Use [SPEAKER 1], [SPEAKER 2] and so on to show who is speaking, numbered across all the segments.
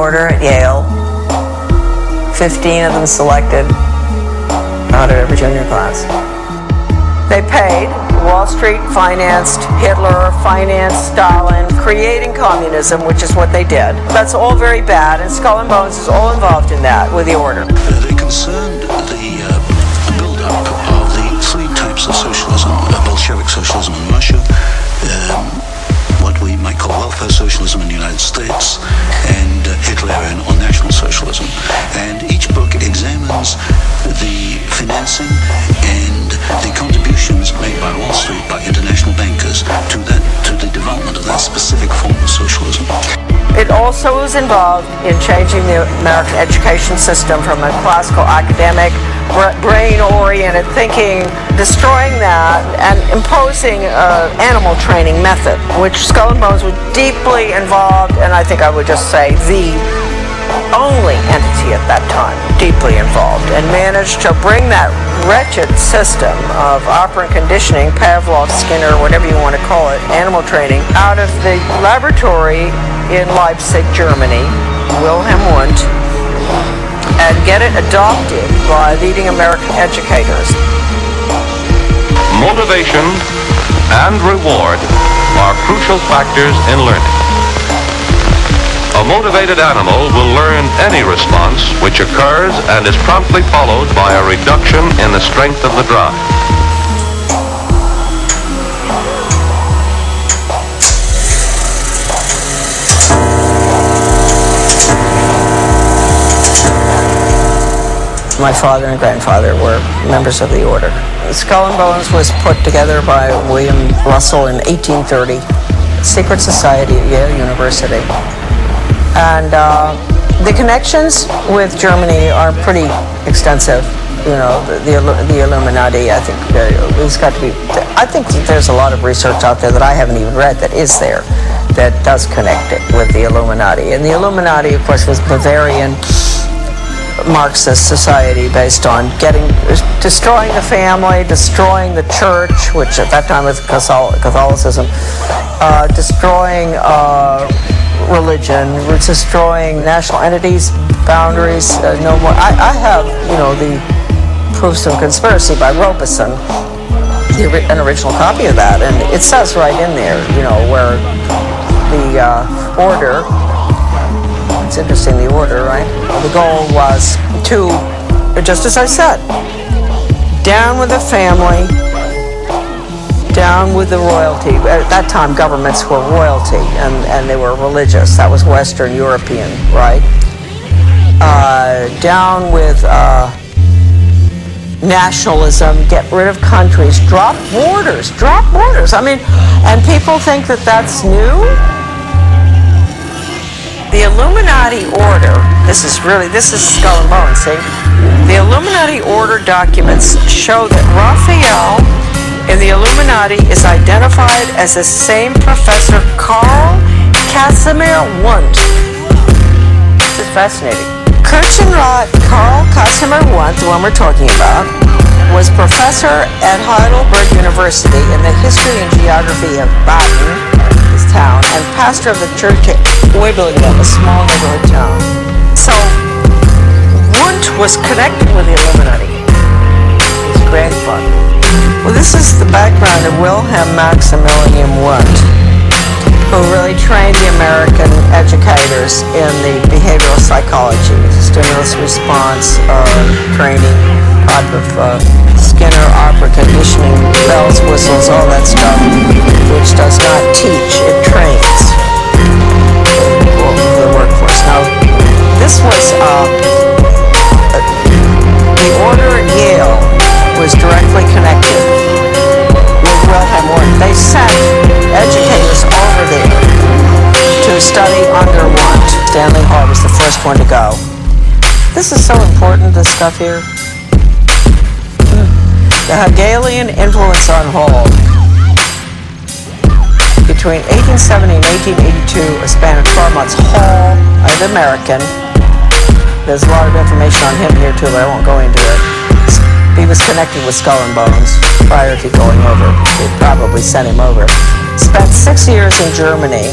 [SPEAKER 1] order at Yale. 15 of them selected out of every junior class. They paid. Wall Street financed Hitler, financed Stalin, creating communism, which is what they did. That's all very bad, and Skull and Bones is all involved in that with the order.
[SPEAKER 2] They concerned the build-up of the three types of socialism: Bolshevik socialism in Russia, what we might call welfare socialism in the United States, and Hitlerian or National Socialism. And each book examines the financing and the contributions made by Wall Street, by international bankers, to the development of that specific form of socialism.
[SPEAKER 1] It also was involved in changing the American education system from a classical academic, brain-oriented thinking, destroying that, and imposing an animal training method, which Skull and Bones was deeply involved, and I think I would just say the only entity at that time deeply involved, and managed to bring that wretched system of operant conditioning, Pavlov, Skinner, whatever you want to call it, animal training, out of the laboratory in Leipzig, Germany, Wilhelm Wundt, and get it adopted by leading American educators.
[SPEAKER 3] Motivation and reward are crucial factors in learning. A motivated animal will learn any response which occurs and is promptly followed by a reduction in the strength of the drive.
[SPEAKER 1] My father and grandfather were members of the order. Skull and Bones was put together by William Russell in 1830, secret society at Yale University. And the connections with Germany are pretty extensive. You know, the Illuminati, I think it's got to be, I think that there's a lot of research out there that I haven't even read that is there, that does connect it with the Illuminati. And the Illuminati, of course, was Bavarian Marxist society based on destroying the family, destroying the church, which at that time was Catholicism, destroying religion, destroying national entities, boundaries, no more. I have, the proofs of conspiracy by Robeson, an original copy of that, and it says right in there, where the order. It's interesting, the order, right? The goal was to, just as I said, down with the family, down with the royalty. At that time, governments were royalty, and they were religious. That was Western European, right? Down with nationalism, get rid of countries, drop borders. I mean, and people think that that's new. The Illuminati order, this is Skull and Bones, see? The Illuminati order documents show that Raphael in the Illuminati is identified as the same Professor Karl Casimir Wundt. This is fascinating. Kirchenrat Karl Casimir Wundt, the one we're talking about, was professor at Heidelberg University in the history and geography of Baden, his town, and pastor of the church at Weibelingen, a small neighborhood town. So, Wundt was connected with the Illuminati, his grandfather. Well, this is the background of Wilhelm Maximilian Wundt, who really trained the American educators in the behavioral psychology, stimulus response, training, type of Skinner, opera conditioning, bells, whistles, all that stuff, which does not teach, it trains the workforce. Now, this was, the order at Yale was directly connected with Wilhelm Wundt. They sent educators over there to study under Wundt. Stanley Hall was the first one to go. This is so important, this stuff here. The Hegelian influence on Hall. Between 1870 and 1882, a span of 12 months, Hall, an American, there's a lot of information on him here too, but I won't go into it. He was connected with Skull and Bones prior to going over. They probably sent him over. Spent 6 years in Germany,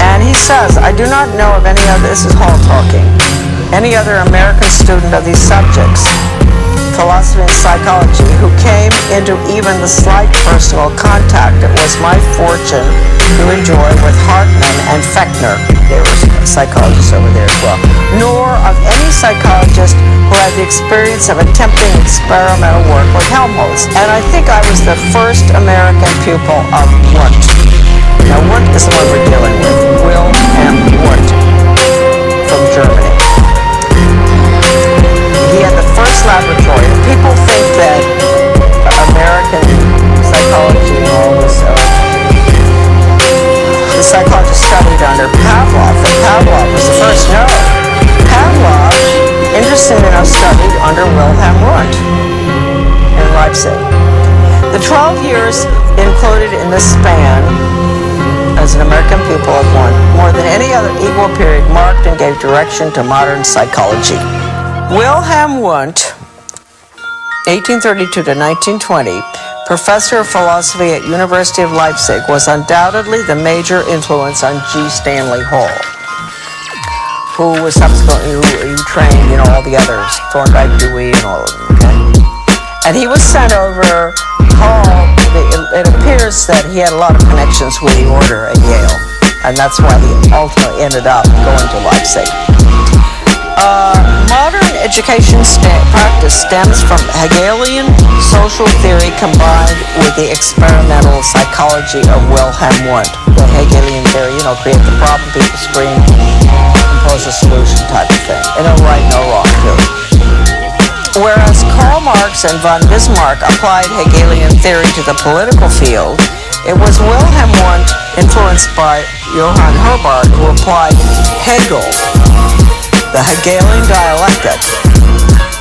[SPEAKER 1] and And he says, I do not know of any other, this is Hall talking, any other American student of these subjects, philosophy and psychology, who came into even the slight personal contact it was my fortune to enjoy with Hartman and Fechner, they were psychologists over there as well, nor of any psychologist who had the experience of attempting experimental work with Helmholtz. And I think I was the first American pupil of Wundt. Now Wundt is the one we're dealing with, Wilhelm Wundt from Germany. He had the first laboratory. People think that American psychology and all this, the psychologist studied under Pavlov, and Pavlov was the first. No. Pavlov, interestingly enough, studied under Wilhelm Wundt in Leipzig. The 12 years included in this span as an American pupil of Wundt, more than any other equal period, marked and gave direction to modern psychology. Wilhelm Wundt, 1832 to 1920, professor of philosophy at University of Leipzig, was undoubtedly the major influence on G. Stanley Hall, who was subsequently who trained, all the others, Thorndike, Dewey, and all of them. Okay? And he was sent over. Hall, it appears that he had a lot of connections with the order at Yale, and that's why he ultimately ended up going to Leipzig. Modern education practice stems from Hegelian social theory combined with the experimental psychology of Wilhelm Wundt. The Hegelian theory, create the problem, people scream, impose a solution type of thing. And no right, no wrong, too. Whereas Karl Marx and von Bismarck applied Hegelian theory to the political field, it was Wilhelm Wundt, influenced by Johann Herbarth, who applied Hegel, the Hegelian dialectic,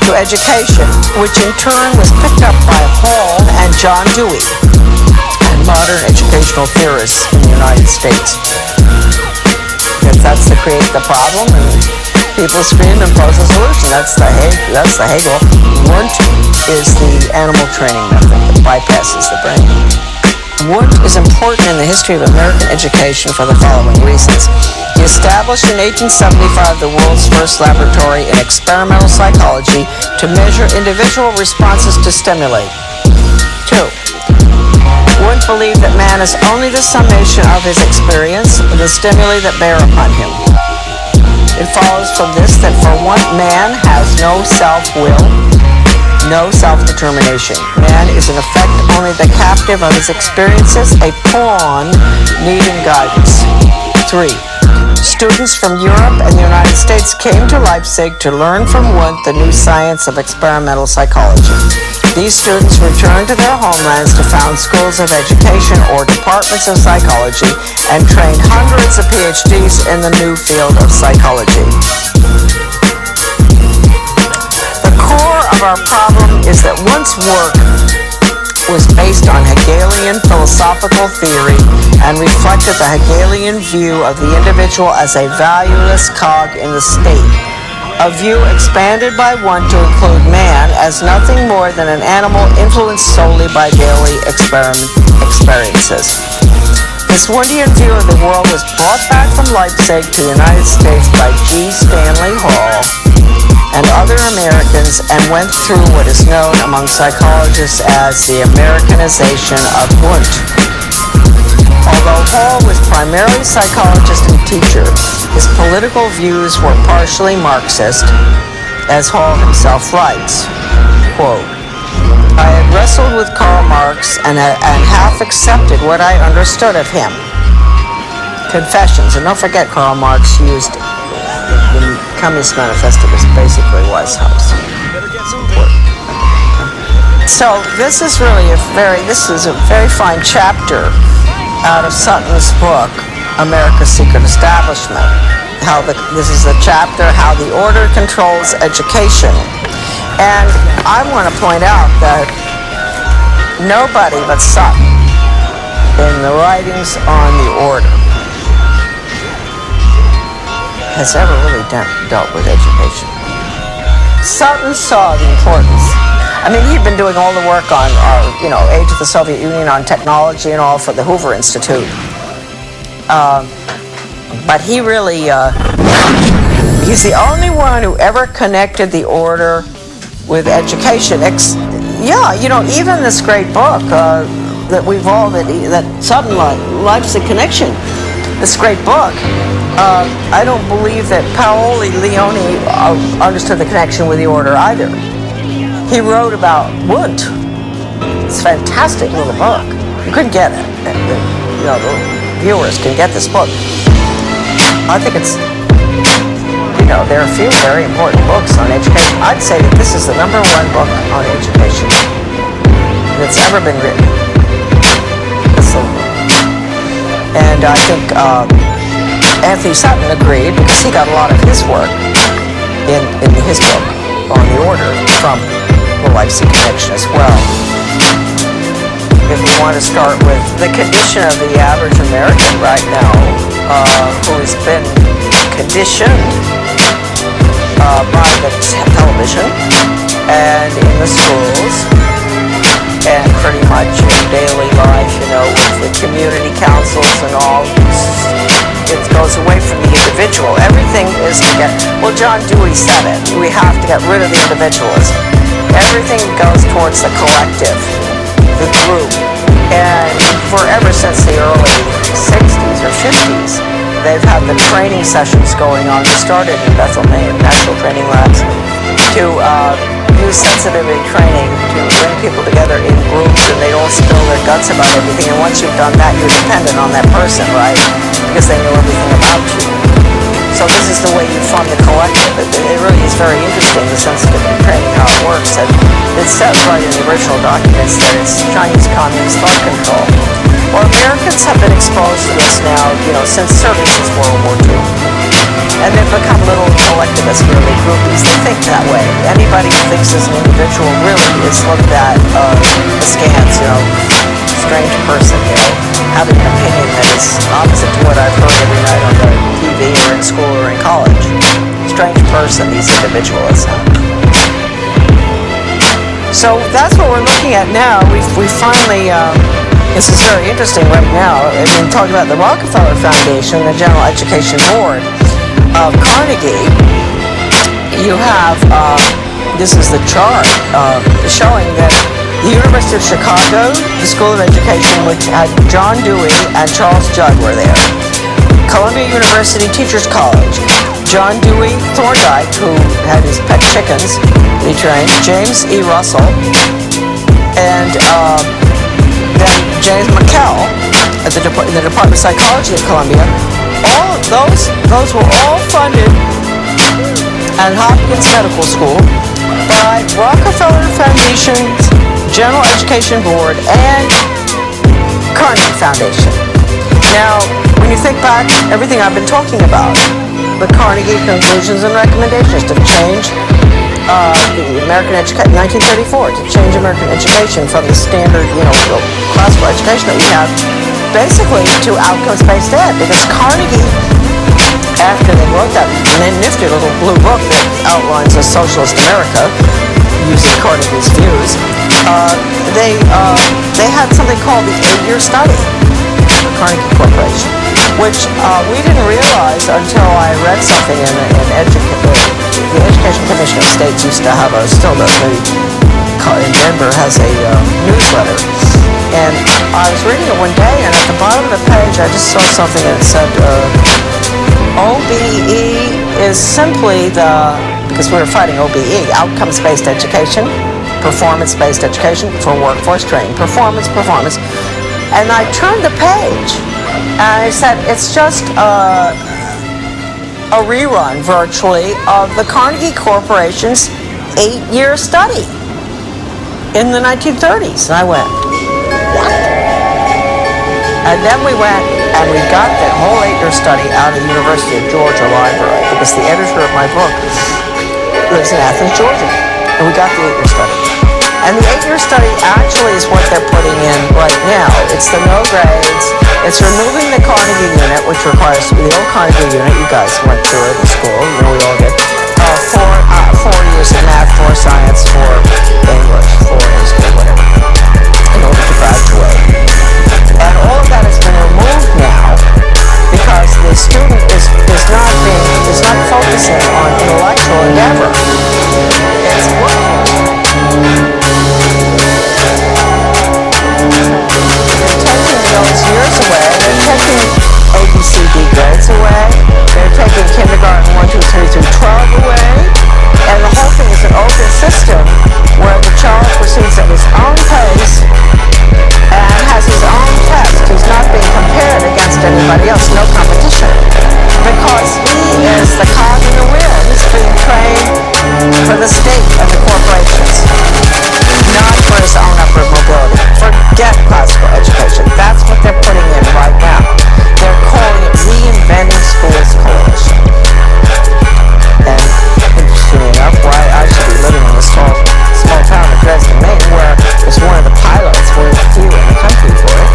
[SPEAKER 1] to education, which in turn was picked up by Hall and John Dewey, and modern educational theorists in the United States. If that's to create the problem, and people scream and pose a solution. That's the Hegel. Wundt is the animal training method that bypasses the brain. Wundt is important in the history of American education for the following reasons. He established in 1875 the world's first laboratory in experimental psychology to measure individual responses to stimuli. 2. Wundt believed that man is only the summation of his experience, the stimuli that bear upon him. It follows from this that for Wundt, man has no self-will, no self-determination. Man is in effect only the captive of his experiences, a pawn needing guidance. 3. Students from Europe and the United States came to Leipzig to learn from Wundt the new science of experimental psychology. These students returned to their homelands to found schools of education or departments of psychology and trained hundreds of PhDs in the new field of psychology. The core of our problem is that Wundt's work was based on Hegelian philosophical theory and reflected the Hegelian view of the individual as a valueless cog in the state, a view expanded by Wundt to include man as nothing more than an animal influenced solely by daily experiences. This Wundtian view of the world was brought back from Leipzig to the United States by G. Stanley Hall and other Americans and went through what is known among psychologists as the Americanization of Wundt. Although Hall was primarily psychologist and teacher, his political views were partially Marxist, as Hall himself writes, quote, I had wrestled with Karl Marx and half accepted what I understood of him. Confessions, and don't forget Karl Marx used the Communist Manifesto basically was House. So this is really a very fine chapter out of Sutton's book, America's Secret Establishment. This is a chapter how the order controls education. And I want to point out that nobody but Sutton in the writings on the order has ever really dealt with education. Sutton saw the importance. I mean, he'd been doing all the work on, Age of the Soviet Union, on technology and all for the Hoover Institute. But he really, he's the only one who ever connected the order with education. Yeah, you know, even this great book that we've all, that Sudden Life's a Connection, this great book, I don't believe that Paoli Leone understood the connection with the order either. He wrote about Wundt. It's a fantastic little book. You couldn't get it. You know, the viewers can get this book. I think it's, you know, there are a few very important books on education. I'd say that this is the #1 book on education that's ever been written. And I think Anthony Sutton agreed, because he got a lot of his work in his book on the order from the Leipzig Connection as well. If we want to start with the condition of the average American right now, who has been conditioned by the television and in the schools and pretty much in daily life, you know, with the community councils and all, it goes away from the individual. Everything is to get, well, John Dewey said it, we have to get rid of the individualism. Everything goes towards the collective, the group. And forever since the early 60s or 50s, they've had the training sessions going on. They started in Bethel, Maine, National Training Labs, to use sensitivity training to bring people together in groups, and they don't spill their guts about everything. And once you've done that, you're dependent on that person, right? Because they know everything about you. So this is the way you form the collective. It really is very interesting, the sensitivity training, how it works. And it says right in the original documents that it's Chinese Communist thought control. Well, Americans have been exposed to this now, you know, certainly since World War II. And they've become little collectivist, really, groupies. They think that way. Anybody who thinks as an individual really is looked at askance, you know, strange person, you know, having an opinion that is opposite to what I've heard every night on the TV or in school or in college. Strange person, these individualists have. So that's what we're looking at now. We finally, this is very interesting right now. I mean, talking about the Rockefeller Foundation, the General Education Board of Carnegie, you have, this is the chart showing that the University of Chicago, the School of Education, which had John Dewey and Charles Judd were there. Columbia University Teachers College, John Dewey Thorndike, who had his pet chickens, he trained, James E. Russell, and then James McKell at in the Department of Psychology at Columbia. All of those were all funded at Hopkins Medical School by Rockefeller Foundation's General Education Board and Carnegie Foundation. Now, when you think back, everything I've been talking about, the Carnegie conclusions and recommendations to change the American education, 1934, to change American education from the standard, you know, classical education that we have, basically to outcomes-based ed, because Carnegie, after they wrote that nifty little blue book that outlines a socialist America, using Carnegie's views, they had something called the 8-year study, the Carnegie Corporation, which we didn't realize until I read something in the Education Commission of States used to have still does, maybe in Denver has a newsletter. And I was reading it one day, and at the bottom of the page, I just saw something that said, OBE is simply because we were fighting OBE, outcomes-based education, performance-based education for workforce training, performance. And I turned the page, and I said, it's just a rerun, virtually, of the Carnegie Corporation's 8-year study in the 1930s. And I went, what? And then we went and we got that whole 8-year study out of the University of Georgia Library, because the editor of my book lives in Athens, Georgia. And we got the 8-year study. And the 8-year study actually is what they're putting in right now. It's the no grades. It's removing the Carnegie unit, which requires the old Carnegie unit. You guys went through it in school. You know, we all did. 4 years of math, 4 science, 4 English, 4 history, whatever, in order to graduate. And all of that has been removed now because the student anybody else, no competition. Because he is the cog in the wheel. He's being trained for the state and the corporations, not for his own upward mobility. Forget classical education. That's what they're putting in right now. They're calling it Reinventing Schools Coalition. And interestingly enough, why I should be living in a small town of Dresden, Maine, where it's one of the pilots, one of the few in the country for it.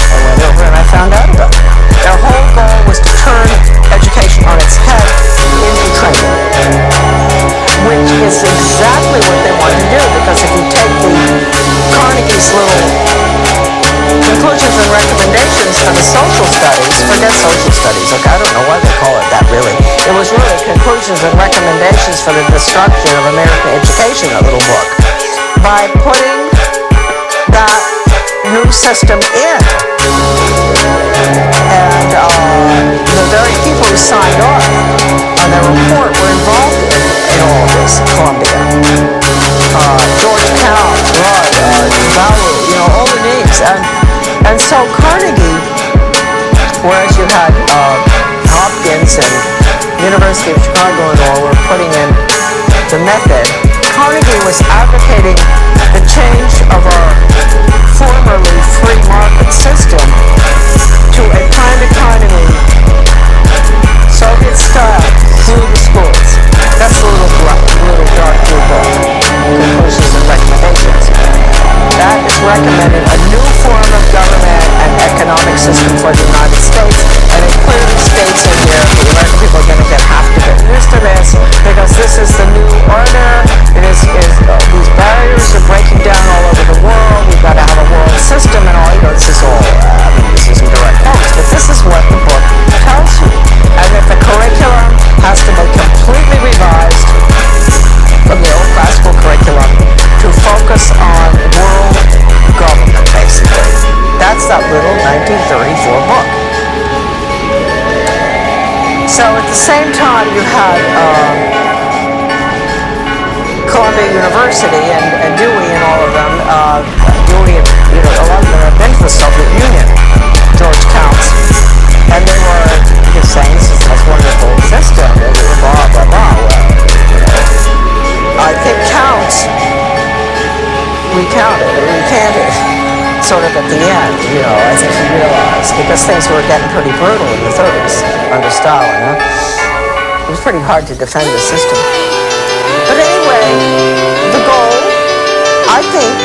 [SPEAKER 1] I went over and I found out about it. Their whole goal was to turn education on its head into training, which is exactly what they want to do, because if you take Carnegie's little conclusions and recommendations for the social studies, forget social studies, okay, I don't know why they call it that really. It was really conclusions and recommendations for the destruction of American education, a little book. By putting that new system in, and the very people who signed off on their report were involved in all of this. Columbia, George Counts, Valu, all the names, and so Carnegie, whereas you had Hopkins and University of Chicago and all were putting in the method, Carnegie was advocating the change of our formerly free market system to a planned economy, Soviet style, through the schools. That's a little dark blue book, conclusions and recommendations. That is recommending a new form of government and economic system for the United States, and it clearly states in here the American people are going to have to get used to this, because this is the new order. It is these barriers are breaking down all over the world. We've got to have a world system and all. This is all. This isn't direct quotes, but this is what the book tells you, and that the curriculum has to be completely revised from the old classical curriculum to focus on world government, basically. That's that little 1934 book. So at the same time, you had Columbia University and Dewey and all of them. Dewey, a lot of them have been to the Soviet Union. George Counts, and they were just saying this is the most wonderful system. Blah blah blah. I think Counts recanted sort of at the end, I think he realized, because things were getting pretty brutal in the 30s under Stalin. It was pretty hard to defend the system. But anyway, the goal, I think,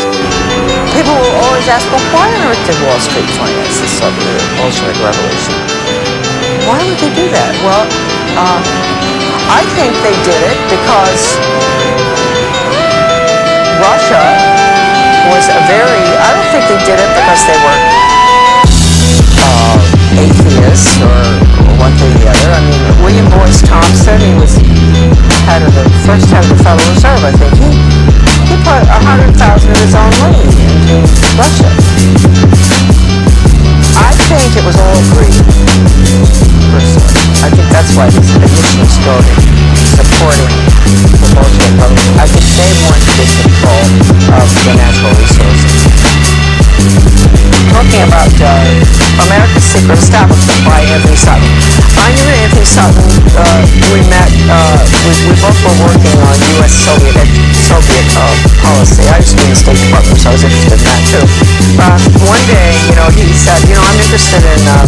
[SPEAKER 1] people will always ask, well, why on earth did Wall Street finance the Bolshevik Revolution? Why would they do that? Well, I think they did it because Russia was I don't think they did it because they were atheists or one thing or the other. I mean, William Boyce Thompson, he was first head of the Federal Reserve, I think. He put 100,000 of his own money into Russia. I think it was all greed, personally. I think that's why these initially started supporting the Bolshevik Revolution. I think they wanted control of the natural resources. Talking about America's Secret Establishment by Anthony Sutton. I knew Anthony Sutton. We met. We both were working on U.S.-Soviet policy. I used to be in the State Department, so I was interested in that too. One day, he said, I'm interested in the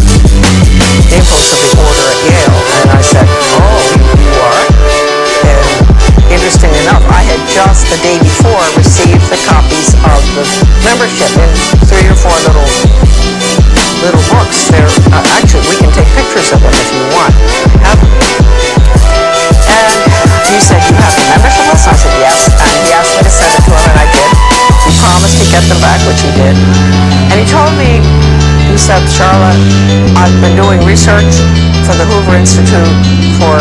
[SPEAKER 1] influence of the order at Yale, and I said, oh, you are? And interesting enough, I had just the day before received the copies of the membership in 3 or 4 little books. They're actually, we can take pictures of them if you want. And he said, you have the membership list? I said, yes. And he asked me to send it to him, and I did. He promised to get them back, which he did. And he told me, he said, Charlotte, I've been doing research for the Hoover Institute for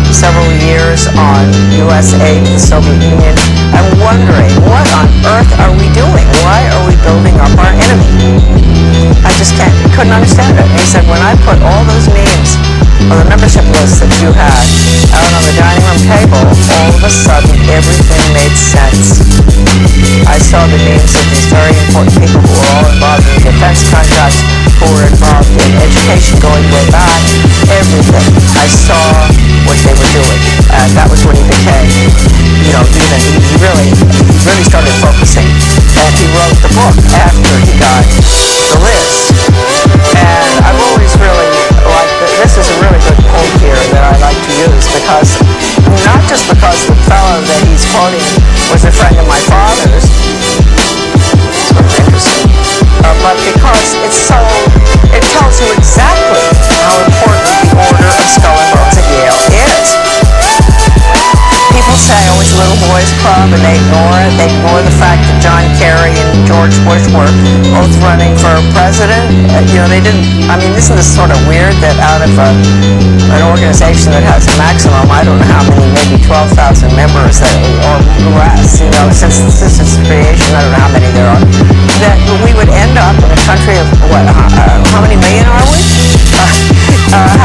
[SPEAKER 1] several years on U.S. aid to the Soviet Union. I'm wondering, what on earth are we doing? Why are we building up our enemy? I just couldn't understand it. And he said, when I put all those names on the membership list that you had out on the dining room table, all of a sudden everything made sense. I saw the names of these very important people who were all involved in defense contracts who were involved in education going way back, everything. I saw what they were doing. And that was when he became, he really started focusing. And he wrote the book after he got the list. And I've always really liked this is a really good quote here that I like to use, because not just because the fellow that he's quoting was a friend of my father's, sort of interesting, but because it tells you exactly how important the Order of Skull and Bones at Yale is. People say, oh, it's a little boys club, and they ignore it. They ignore the fact that John Kerry and George Bush were both running for president. They didn't, isn't this sort of weird that out of an organization that has a maximum, I don't know how many, maybe 12,000 members or less, since this is creation, I don't know how many there are, that we would end up in a country of, how many million are we?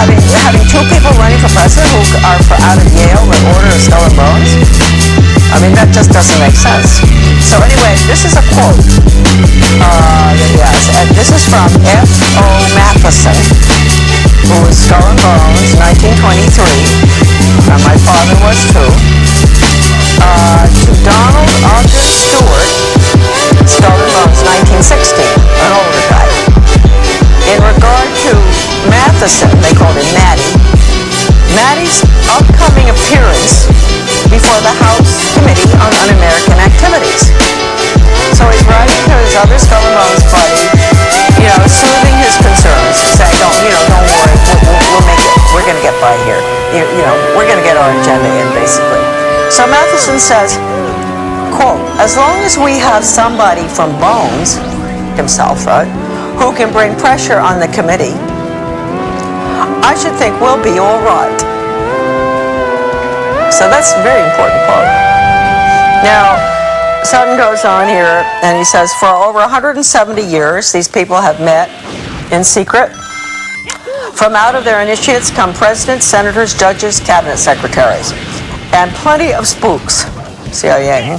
[SPEAKER 1] Having two people running for president who are out of Yale, the Order of Skull and Bones. That just doesn't make sense. So anyway, this is a quote that he has, and this is from F.O. Matheson, who was Skull and Bones, 1923, and my father was too, to Donald Ogden Stewart, Skull and Bones, 1916, an older guy. In regard to Matheson, they called him Mattie's upcoming appearance before the House Committee on Un-American Activities. So he's writing to his other Skull and Bones buddy, soothing his concerns, saying, don't worry, we'll make it. We're going to get by here. We're going to get our agenda in, basically. So Matheson says, quote, as long as we have somebody from Bones, himself, right, who can bring pressure on the committee, I should think we'll be all right. So that's a very important quote. Now, Sutton goes on here, and he says, for over 170 years, these people have met in secret. From out of their initiates come presidents, senators, judges, cabinet secretaries, and plenty of spooks, CIA.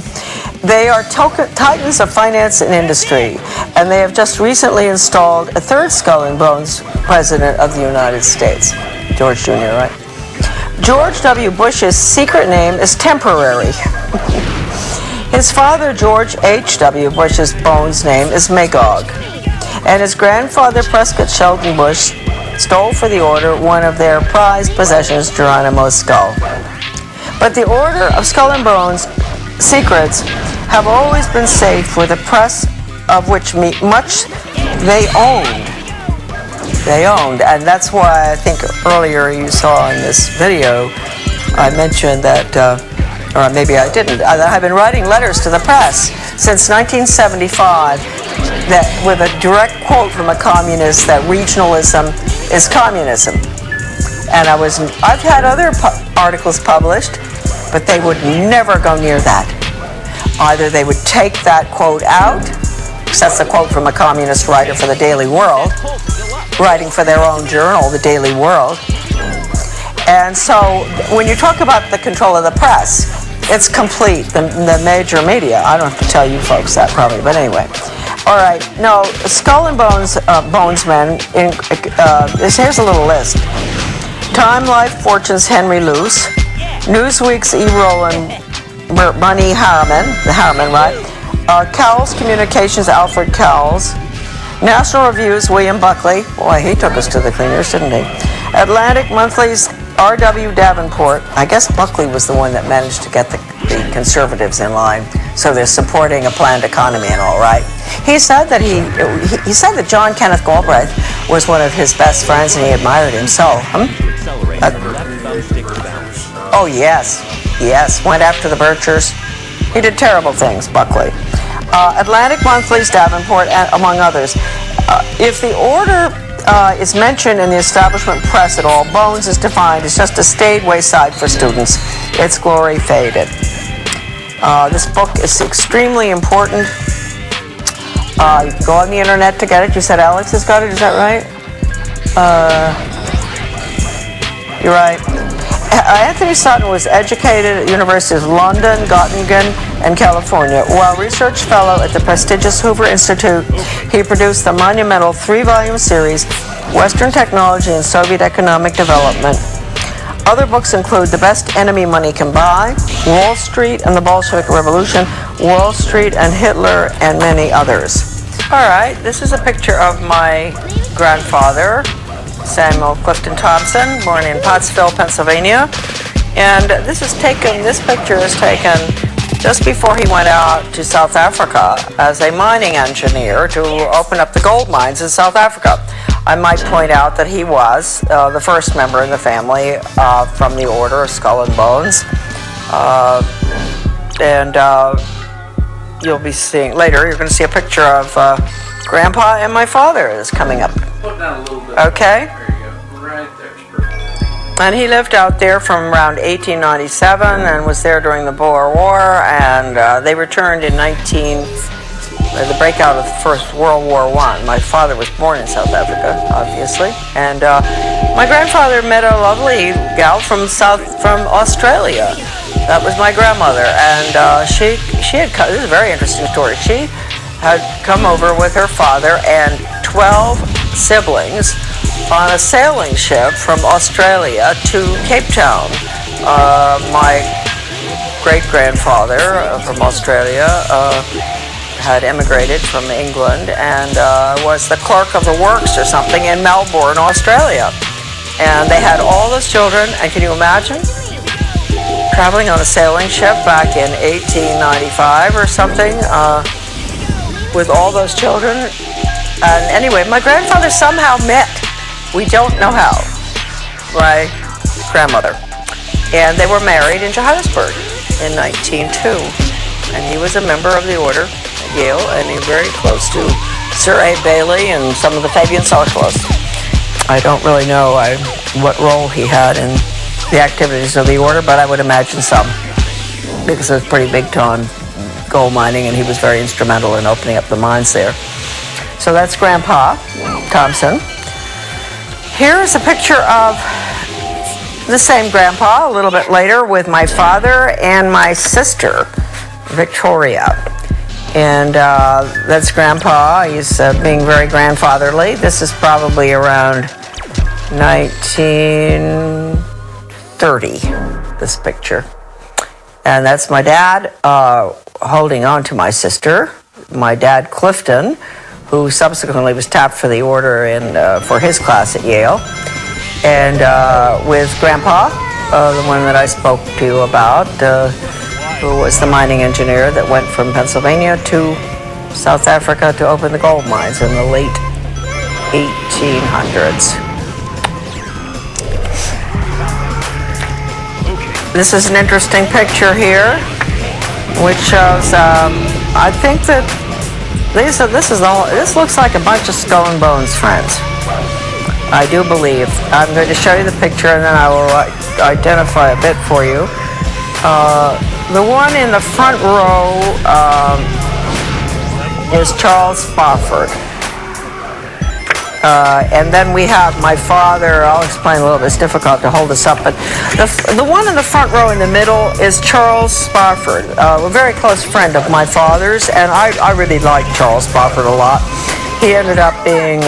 [SPEAKER 1] They are titans of finance and industry, and they have just recently installed a third Skull and Bones president of the United States, George Jr., right? George W. Bush's secret name is Temporary. His father, George H.W. Bush's Bones name is Magog, and his grandfather, Prescott Sheldon Bush, stole for the Order one of their prized possessions, Geronimo's skull. But the Order of Skull and Bones secrets have always been safe with the press, of which much they owned. And that's why I think earlier you saw in this video, I mentioned that, or maybe I didn't, that I've been writing letters to the press since 1975 that with a direct quote from a communist that regionalism is communism. And I've had other articles published, but they would never go near that. Either they would take that quote out, because that's a quote from a communist writer for the Daily World, writing for their own journal, the Daily World. And so when you talk about the control of the press, it's complete, the major media. I don't have to tell you folks that probably, but anyway. All right, no, Skull and Bones, Bonesmen, here's a little list. Time, Life, Fortunes, Henry Luce, Newsweek's E. Roland Bunny Harriman, the Harriman, right? Cowles Communications, Alfred Cowles. National Review's William Buckley. Boy, he took us to the cleaners, didn't he? Atlantic Monthly's R.W. Davenport. I guess Buckley was the one that managed to get the conservatives in line, so they're supporting a planned economy and all, right? He said that he said that John Kenneth Galbraith was one of his best friends and he admired him. So, oh yes, went after the Birchers. He did terrible things, Buckley. Atlantic Monthly's Davenport, among others. If the Order is mentioned in the establishment press at all, Bones is defined as just a staid wayside for students. Its glory faded. This book is extremely important. You can go on the internet to get it. You said Alex has got it, is that right? You're right. Anthony Sutton was educated at the Universities of London, Göttingen, and California. While research fellow at the prestigious Hoover Institute, he produced the monumental 3-volume series, Western Technology and Soviet Economic Development. Other books include The Best Enemy Money Can Buy, Wall Street and the Bolshevik Revolution, Wall Street and Hitler, and many others. All right, this is a picture of my grandfather, Samuel Clifton Thompson, born in Pottsville, Pennsylvania. And this picture is taken just before he went out to South Africa as a mining engineer to open up the gold mines in South Africa. I might point out that he was the first member in the family from the Order of Skull and Bones. You'll be seeing later, you're going to see a picture of Grandpa and my father is coming up.
[SPEAKER 4] Put down a little bit.
[SPEAKER 1] Okay.
[SPEAKER 4] There you go. Right there.
[SPEAKER 1] And he lived out there from around 1897 and was there during the Boer War, and they returned in the breakout of the First World War I. My father was born in South Africa, obviously, and my grandfather met a lovely gal from Australia. That was my grandmother, and she had come, this is a very interesting story. She had come over with her father and 12 siblings on a sailing ship from Australia to Cape Town. My great-grandfather from Australia had immigrated from England and was the clerk of the works or something in Melbourne, Australia. And they had all those children, and can you imagine? Traveling on a sailing ship back in 1895 or something with all those children. And anyway, my grandfather somehow met, we don't know how, my grandmother. And they were married in Johannesburg in 1902. And he was a member of the Order at Yale, and he was very close to Sir A. Bailey and some of the Fabian Socialists. I don't really know what role he had in the activities of the Order, but I would imagine some, because it was pretty big time gold mining, and he was very instrumental in opening up the mines there. So that's Grandpa Thompson. Here is a picture of the same Grandpa a little bit later with my father and my sister, Victoria. And that's Grandpa. He's being very grandfatherly. This is probably around 1930, this picture. And that's my dad holding on to my sister, my dad Clifton, who subsequently was tapped for the Order for his class at Yale. And with Grandpa, the one that I spoke to you about, who was the mining engineer that went from Pennsylvania to South Africa to open the gold mines in the late 1800s. This is an interesting picture here, which shows, I think that this looks like a bunch of Skull and Bones friends. I do believe. I'm going to show you the picture and then I will identify a bit for you. The one in the front row is Charles Spofford. And then we have my father. I'll explain a little bit. It's difficult to hold this up, but the one in the front row in the middle is Charles Spofford, a very close friend of my father's, and I really like Charles Spofford a lot. He ended up being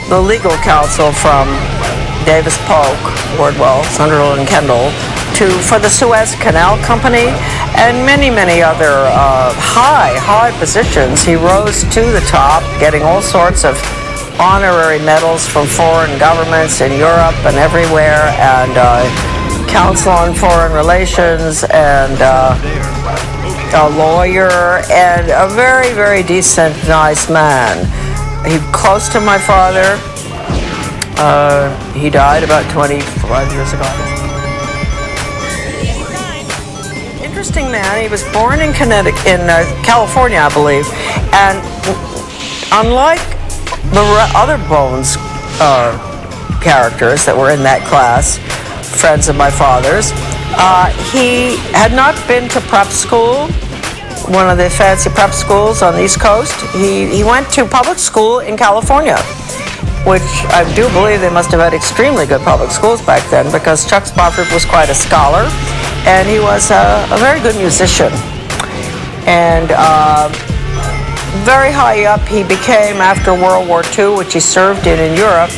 [SPEAKER 1] the legal counsel from Davis Polk, Wardwell, Sunderland, and Kendall for the Suez Canal Company and many, many other high positions. He rose to the top, getting all sorts of honorary medals from foreign governments in Europe and everywhere, and counsel on foreign relations, and a lawyer, and a very, very decent, nice man. He close to my father. He died about 25 years ago. Interesting man. He was born in California, I believe, and unlike the other Bones characters that were in that class, friends of my father's, he had not been to prep school, one of the fancy prep schools on the East Coast. He went to public school in California, which I do believe they must have had extremely good public schools back then, because Chuck Spofford was quite a scholar, and he was a very good musician. And very high up he became after World War II, which he served in Europe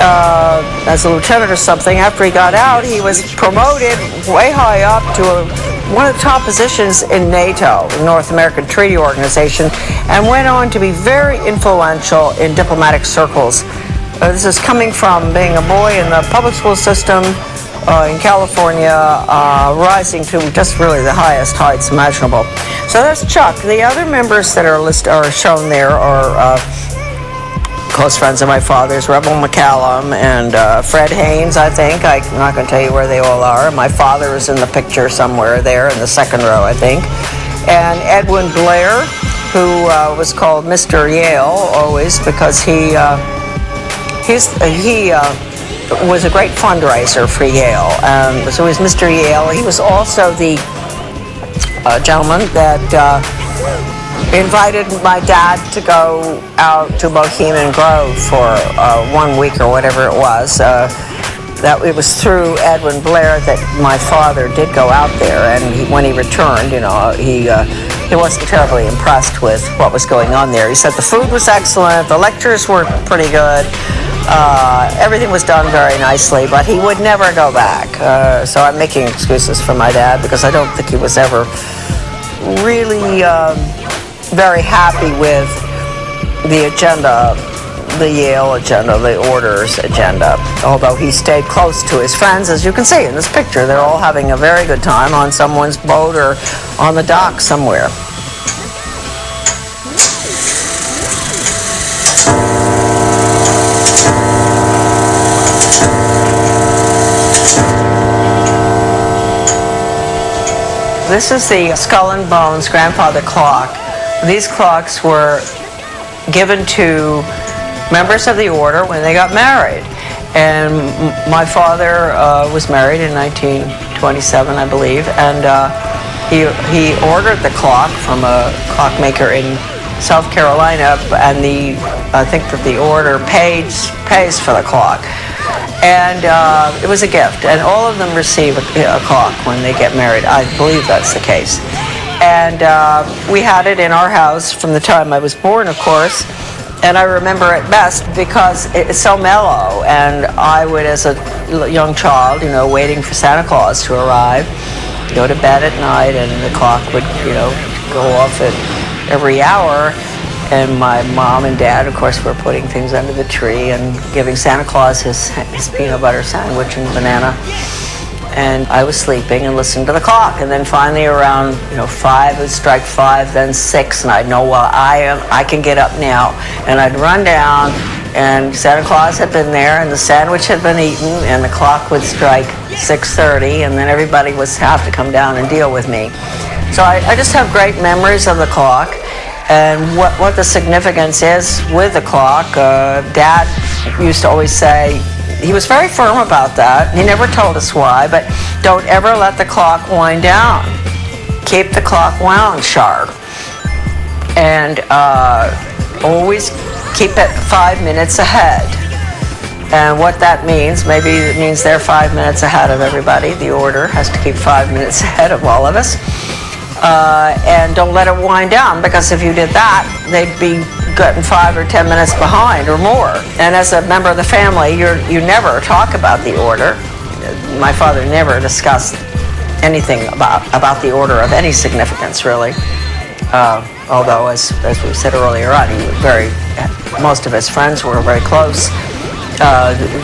[SPEAKER 1] as a lieutenant or something. After he got out, he was promoted way high up to one of the top positions in NATO, the North American Treaty Organization, and went on to be very influential in diplomatic circles. This is coming from being a boy in the public school system in California, rising to just really the highest heights imaginable. So that's Chuck. The other members that are shown there are close friends of my father's, Rebel McCallum and Fred Haynes, I think. I'm not going to tell you where they all are. My father is in the picture somewhere there in the second row, I think. And Edwin Blair, who was called Mr. Yale always because he was a great fundraiser for Yale. So he was Mr. Yale. He was also the gentleman that invited my dad to go out to Bohemian Grove for 1 week or whatever it was. That it was through Edwin Blair that my father did go out there, and when he returned, he wasn't terribly impressed with what was going on there. He said the food was excellent, the lectures were pretty good, everything was done very nicely, but he would never go back. So I'm making excuses for my dad because I don't think he was ever really very happy with the agenda, the Yale agenda, the Order's agenda, although he stayed close to his friends. As you can see in this picture, they're all having a very good time on someone's boat or on the dock somewhere. This is the Skull and Bones grandfather clock. These clocks were given to members of the order when they got married. And my father was married in 1927, I believe, and he ordered the clock from a clockmaker in South Carolina, and I think that the order pays for the clock. And it was a gift, and all of them receive a clock when they get married. I believe that's the case. And we had it in our house from the time I was born, of course, and I remember it best because it's so mellow. And I would, as a young child, waiting for Santa Claus to arrive, go to bed at night, and the clock would, go off at every hour. And my mom and dad, of course, were putting things under the tree and giving Santa Claus his peanut butter sandwich and banana. And I was sleeping and listening to the clock. And then finally around, 5, it would strike 5, then 6, and I'd know, well, I can get up now. And I'd run down, and Santa Claus had been there, and the sandwich had been eaten, and the clock would strike 6:30, and then everybody would have to come down and deal with me. So I just have great memories of the clock. And what the significance is with the clock, Dad used to always say, he was very firm about that. He never told us why, but don't ever let the clock wind down. Keep the clock wound sharp. And always keep it 5 minutes ahead. And what that means, maybe it means they're 5 minutes ahead of everybody. The order has to keep 5 minutes ahead of all of us. And don't let it wind down, because if you did that, they'd be getting 5 or 10 minutes behind or more. And as a member of the family, you never talk about the order. My father never discussed anything about the order of any significance, really. Although, as we said earlier on, most of his friends were very close.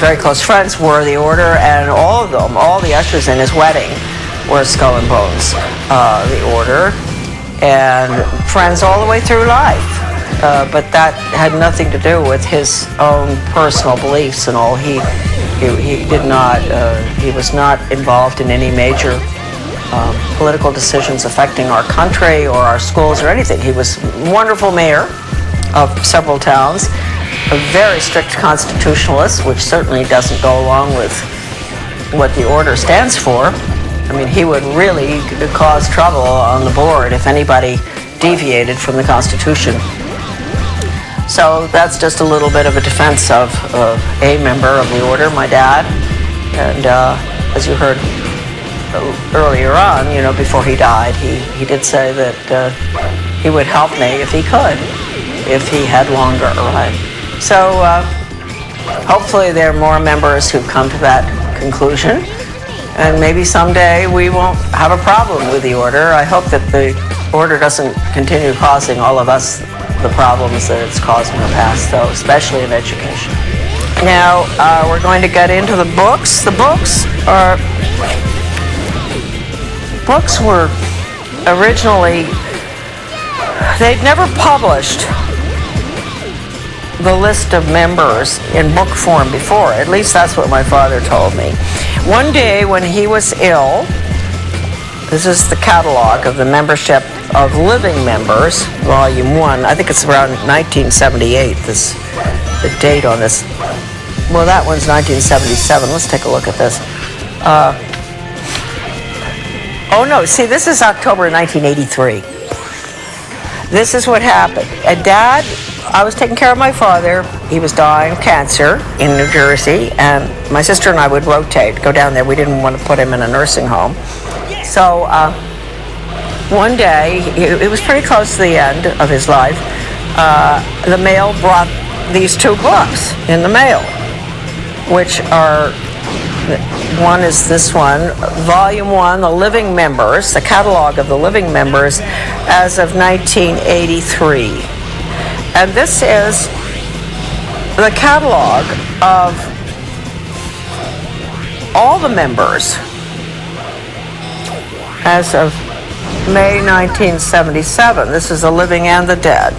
[SPEAKER 1] Very close friends were the order, and all of them, all the ushers in his wedding, were Skull and Bones, the order, and friends all the way through life. But that had nothing to do with his own personal beliefs and all. He was not involved in any major political decisions affecting our country or our schools or anything. He was a wonderful mayor of several towns, a very strict constitutionalist, which certainly doesn't go along with what the order stands for. I mean, he would really cause trouble on the board if anybody deviated from the Constitution. So that's just a little bit of a defense of a member of the order, my dad. And as you heard earlier on, before he died, he did say that he would help me if he could, if he had longer life. So hopefully there are more members who've come to that conclusion, and maybe someday we won't have a problem with the order. I hope that the order doesn't continue causing all of us the problems that it's caused in the past, though, especially in education. Now, we're going to get into the books. The books were originally, they'd never published the list of members in book form before. At least that's what my father told me. One day when he was ill, this is the catalog of the membership of living members, volume 1. I think it's around 1978, the date on this. Well, that one's 1977. Let's take a look at this. Oh no, see, this is October 1983. This is what happened. Dad, I was taking care of my father. He was dying of cancer in New Jersey, and my sister and I would rotate, go down there. We didn't want to put him in a nursing home. So one day, it was pretty close to the end of his life, the mail brought these 2 books in the mail, which are, one is this one, Volume 1, The Living Members, the catalog of the living members as of 1983. And this is the catalog of all the members as of May 1977. This is the living and the dead.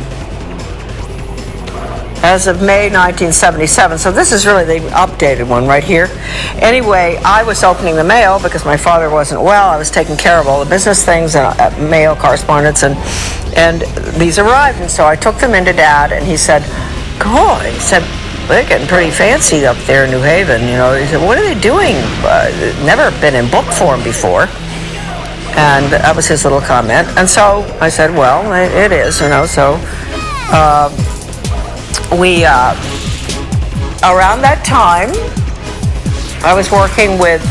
[SPEAKER 1] As of May 1977. So this is really the updated one right here. Anyway, I was opening the mail because my father wasn't well. I was taking care of all the business things and mail correspondence, and these arrived. And so I took them into Dad, and he said, "Cool." He said, "They're getting pretty fancy up there in New Haven." He said, "What are they doing? Never been in book form before." And that was his little comment. And so I said, "Well, it is, So we, around that time, I was working with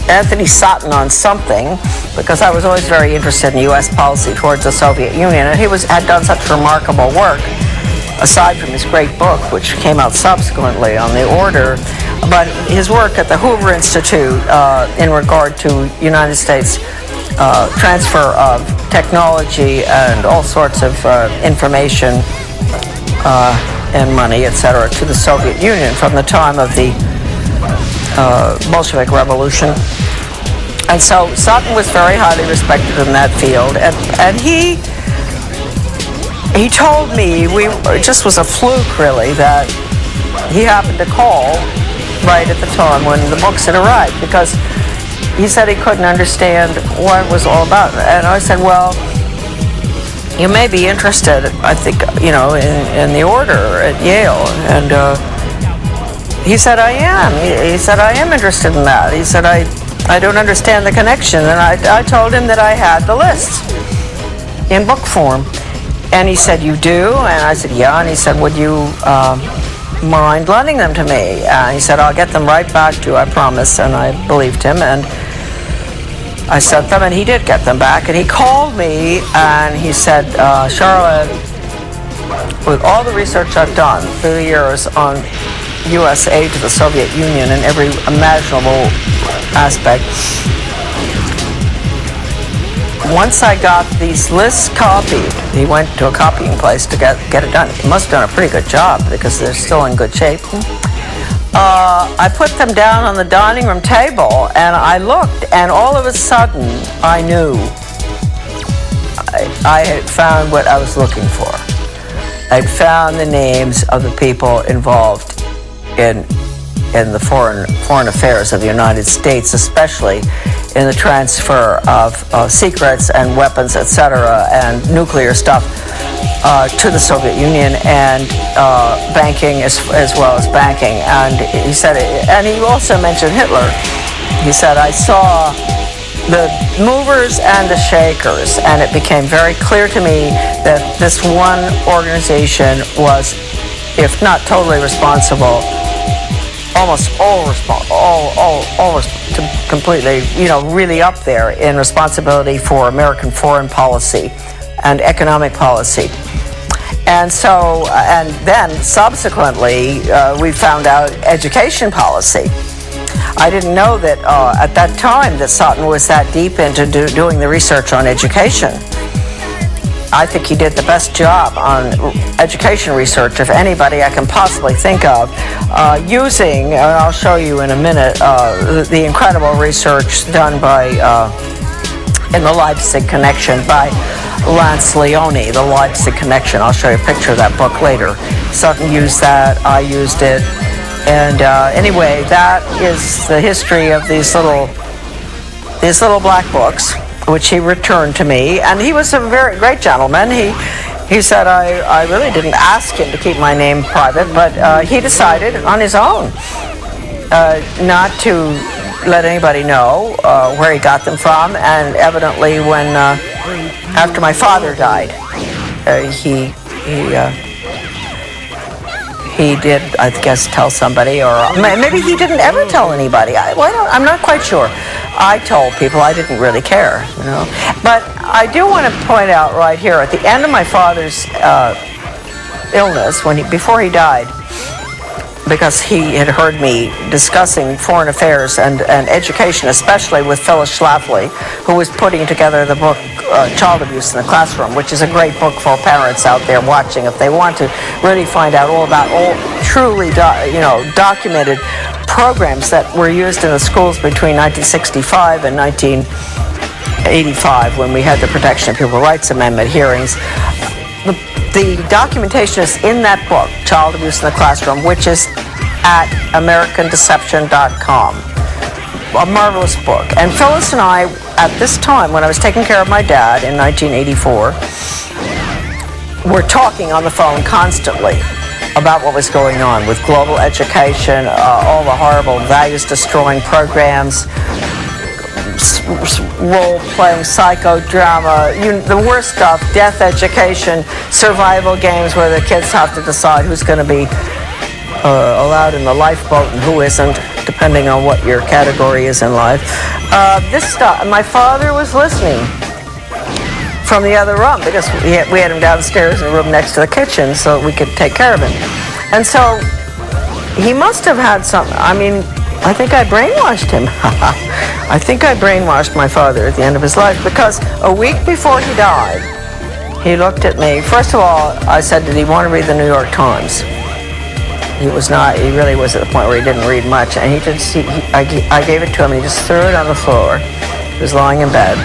[SPEAKER 1] Anthony Sutton on something, because I was always very interested in U.S. policy towards the Soviet Union, and he had done such remarkable work, aside from his great book, which came out subsequently on the order, but his work at the Hoover Institute in regard to United States transfer of technology and all sorts of information and money, etc., to the Soviet Union from the time of the Bolshevik Revolution. And so Sutton was very highly respected in that field, and he told me, it just was a fluke really, that he happened to call right at the time when the books had arrived, because he said he couldn't understand what it was all about. And I said, "Well, you may be interested, I think, in the order at Yale." And he said, "I am." He said, "I am interested in that." He said, I don't understand the connection." And I told him that I had the lists in book form. And he said, "You do?" And I said, "Yeah." And he said, "Would you mind lending them to me?" He said, "I'll get them right back to you, I promise." And I believed him, and I sent them, and he did get them back. And he called me, and he said, "Charlotte, with all the research I've done through the years on U.S. aid to the Soviet Union in every imaginable aspect, once I got these lists copied," he went to a copying place to get it done. He must have done a pretty good job because they're still in good shape. I put them down on the dining room table, and I looked, and all of a sudden I knew I had found what I was looking for. I'd found the names of the people involved in the foreign affairs of the United States, especially in the transfer of secrets and weapons, etc., and nuclear stuff to the Soviet Union, and banking as well as banking. And he said, and he also mentioned Hitler. He said, "I saw the movers and the shakers, and it became very clear to me that this one organization was if not totally responsible, almost completely, really up there in responsibility for American foreign policy and economic policy. And so, and then subsequently, we found out education policy. I didn't know that at that time that Sutton was that deep into doing the research on education. I think he did the best job on education research of anybody I can possibly think of, using, and I'll show you in a minute, the incredible research done by, in the Leipzig Connection by Lance Leone, the Leipzig Connection. I'll show you a picture of that book later. Sutton used that, I used it, and anyway, that is the history of these little black books, which he returned to me, and he was a very great gentleman. He said I really didn't ask him to keep my name private, but he decided on his own not to let anybody know where he got them from, and evidently when after my father died, he did, I guess, tell somebody, or maybe he didn't ever tell anybody. I'm not quite sure. I told people, I didn't really care, But I do want to point out right here, at the end of my father's illness, before he died, because he had heard me discussing foreign affairs and education, especially with Phyllis Schlafly, who was putting together the book Child Abuse in the Classroom, which is a great book for parents out there watching if they want to really find out all about truly documented programs that were used in the schools between 1965 and 1985, when we had the Protection of Pupil Rights Amendment hearings. The documentation is in that book, Child Abuse in the Classroom, which is at AmericanDeception.com. A marvelous book. And Phyllis and I, at this time, when I was taking care of my dad in 1984, were talking on the phone constantly about what was going on with global education, all the horrible values-destroying programs, role-playing psychodrama, the worst stuff, death education, survival games where the kids have to decide who's going to be allowed in the lifeboat and who isn't, depending on what your category is in life. This stuff, my father was listening from the other room, because we had him downstairs in the room next to the kitchen so we could take care of him. And so he must have had something. I think I brainwashed him. I think I brainwashed my father at the end of his life, because a week before he died, he looked at me. First of all, I said, did he want to read the New York Times? He was not. He really was at the point where he didn't read much. And I gave it to him, and he just threw it on the floor. He was lying in bed.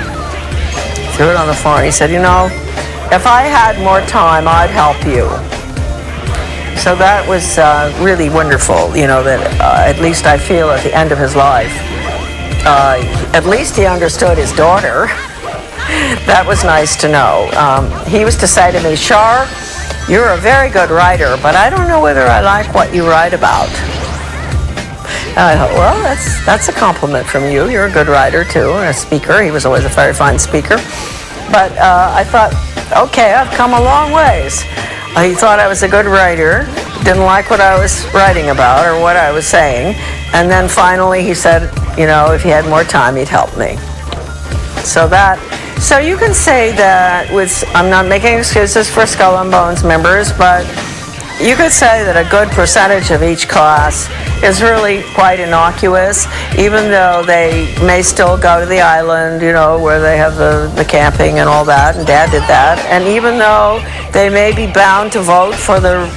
[SPEAKER 1] Threw it on the floor, and he said, if I had more time, I'd help you. So that was really wonderful, that at least I feel at the end of his life, at least he understood his daughter. That was nice to know. He used to say to me, Char, you're a very good writer, but I don't know whether I like what you write about. And I thought, well, that's a compliment from you. You're a good writer, too, and a speaker. He was always a very fine speaker. But I thought, okay, I've come a long ways. He thought I was a good writer, didn't like what I was writing about or what I was saying, and then finally he said, if he had more time, he'd help me. So you can say that I'm not making excuses for Skull and Bones members, but you could say that a good percentage of each class is really quite innocuous, even though they may still go to the island, where they have the camping and all that, and Dad did that, and even though they may be bound to vote for the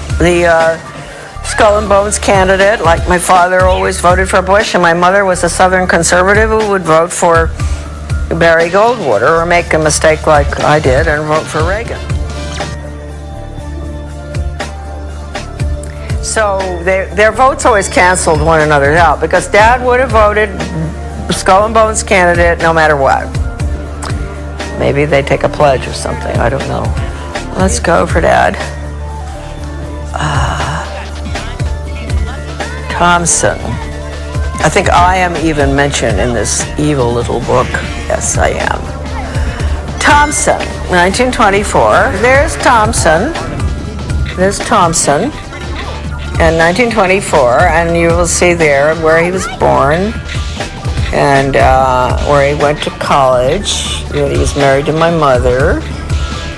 [SPEAKER 1] Skull and Bones candidate, like my father always voted for Bush, and my mother was a Southern conservative who would vote for Barry Goldwater, or make a mistake like I did and vote for Reagan. So their votes always canceled one another out, because Dad would have voted Skull and Bones candidate no matter what. Maybe they take a pledge or something, I don't know. Let's go for Dad. Thompson. I think I am even mentioned in this evil little book. Yes, I am. Thompson, 1924. There's Thompson. in 1924, and you will see there where he was born and where he went to college, that he was married to my mother,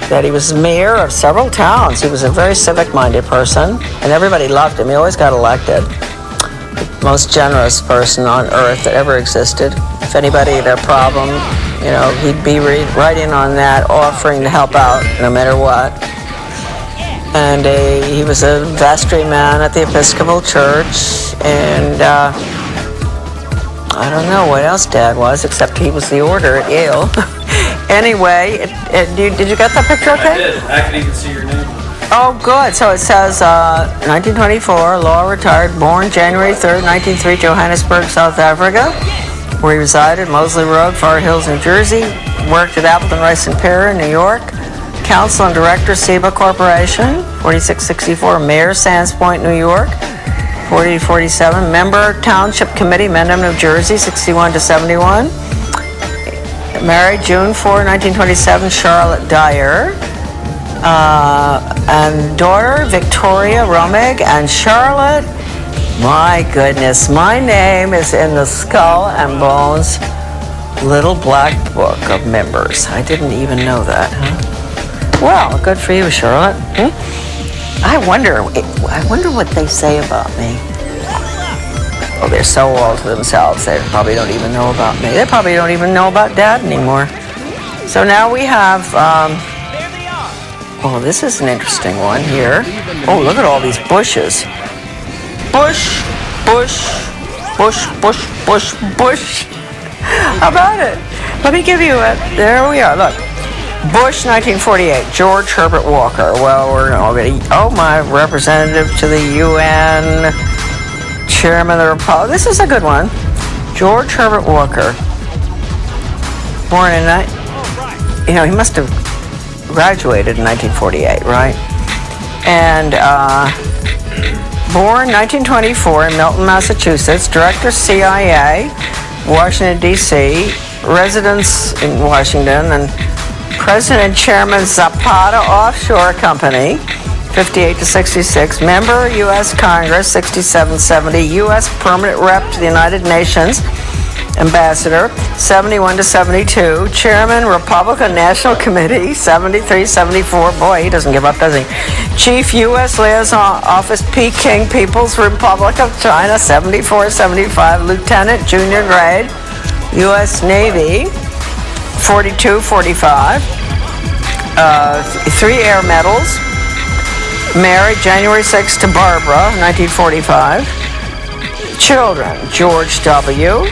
[SPEAKER 1] that he was mayor of several towns. He was a very civic-minded person, and everybody loved him. He always got elected. The most generous person on earth that ever existed. If anybody had a problem, you know, he'd be right in on that, offering to help out no matter what. And he was a vestry man at the Episcopal Church, and I don't know what else Dad was, except he was the order at Yale. Anyway, did you get that picture okay?
[SPEAKER 4] I did. I could even see your name.
[SPEAKER 1] Oh, good. So it says 1924, Law retired, born January 3rd, 1903, Johannesburg, South Africa, where he resided, Moseley Road, Far Hills, New Jersey, worked at Appleton, Rice and Pear in New York, counsel and director, Sega Corporation, 4664, Mayor, Sands Point, New York, 4847, member, Township Committee, Mendham, New Jersey, 61 to 71. Married June 4, 1927, Charlotte Dyer. And daughter, Victoria Romig. And Charlotte, my goodness, my name is in the Skull and Bones little black book of members. I didn't even know that, huh? Well, good for you, Charlotte. I wonder what they say about me. Oh, they're so all to themselves. They probably don't even know about me. They probably don't even know about Dad anymore. So now we have, oh, this is an interesting one here. Oh, look at all these bushes. Bush, bush, bush, bush, bush, bush. How about it? Let me give you a, there we are, look. Bush, 1948, George Herbert Walker. Well, we're already, oh, my representative to the UN, chairman of the Republic. This is a good one. George Herbert Walker. Born in, you know, he must have graduated in 1948, right? And born 1924 in Milton, Massachusetts, director CIA, Washington, D.C., residence in Washington, and President and Chairman Zapata Offshore Company, 58 to 66, member U.S. Congress, 67-70, U.S. Permanent Rep to the United Nations, Ambassador, 71 to 72, Chairman, Republican National Committee, 73-74, boy, he doesn't give up, does he? Chief U.S. Liaison Office, Peking People's Republic of China, 74-75, Lieutenant, junior grade, U.S. Navy, 42-45, 3 air medals, married January 6 to Barbara, 1945, children, George W.,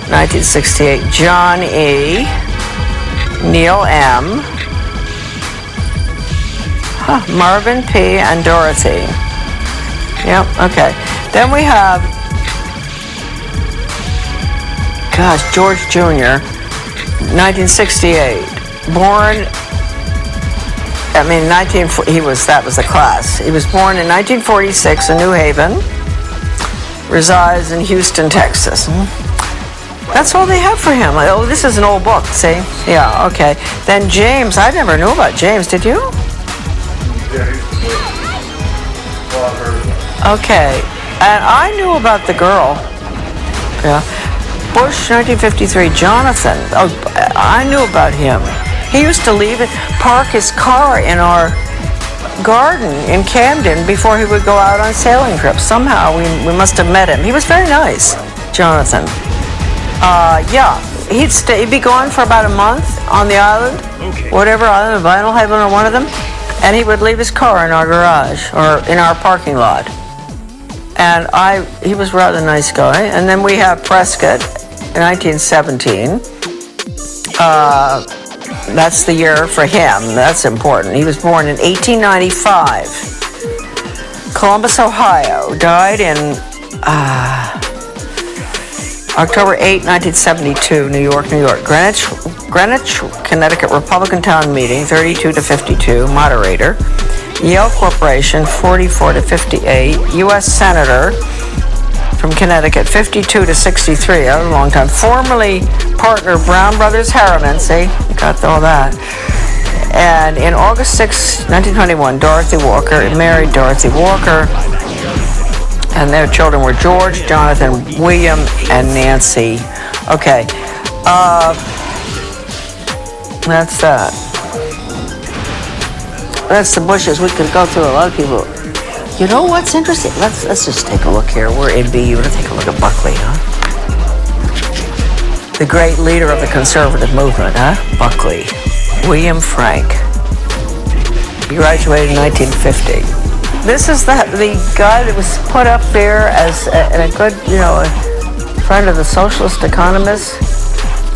[SPEAKER 1] 1968, John E., Neil M., Marvin P., and Dorothy. Yep, okay. Then we have, gosh, George Jr., 1968, born, that was the class. He was born in 1946 in New Haven, resides in Houston, Texas. That's all they have for him. Oh, this is an old book, see? Yeah, okay. Then James, I never knew about James, did you? Okay, and I knew about the girl. Yeah. Bush, 1953, Jonathan. Oh, I knew about him. He used to park his car in our garden in Camden before he would go out on sailing trips. Somehow we must have met him. He was very nice, Jonathan. Yeah, he'd be gone for about a month on the island, whatever island, Vinyl Haven or one of them, and he would leave his car in our garage or in our parking lot. And he was a rather nice guy. And then we have Prescott in 1917. That's the year for him. That's important. He was born in 1895. Columbus, Ohio. Died in October 8, 1972, New York, New York. Greenwich, Connecticut Republican Town Meeting, 32 to 52, moderator. Yale Corporation, 44 to 58, U.S. Senator from Connecticut, 52 to 63, that was a long time. Formerly partner Brown Brothers Harriman, see, you got all that. And in August 6, 1921, Dorothy Walker married Dorothy Walker, and their children were George, Jonathan, William, and Nancy. Okay, that's that. That's the Bushes. We could go through a lot of people. You know what's interesting? Let's just take a look here. We're in BU. Let's take a look at Buckley, huh? The great leader of the conservative movement, huh? Buckley. William Frank. He graduated in 1950. This is the guy that was put up there as a good, a friend of the socialist economists.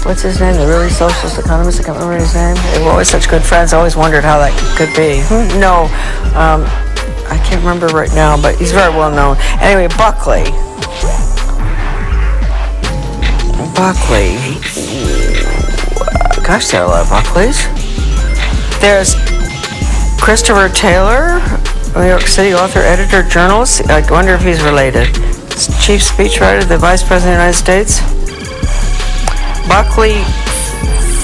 [SPEAKER 1] What's his name? The really socialist economist? I can't remember his name. They were always such good friends. I always wondered how that could be. No, I can't remember right now, but he's very well known. Anyway, Buckley. Gosh, there are a lot of Buckleys. There's Christopher Taylor, New York City author, editor, journalist. I wonder if he's related. Chief speechwriter, the Vice President of the United States. Buckley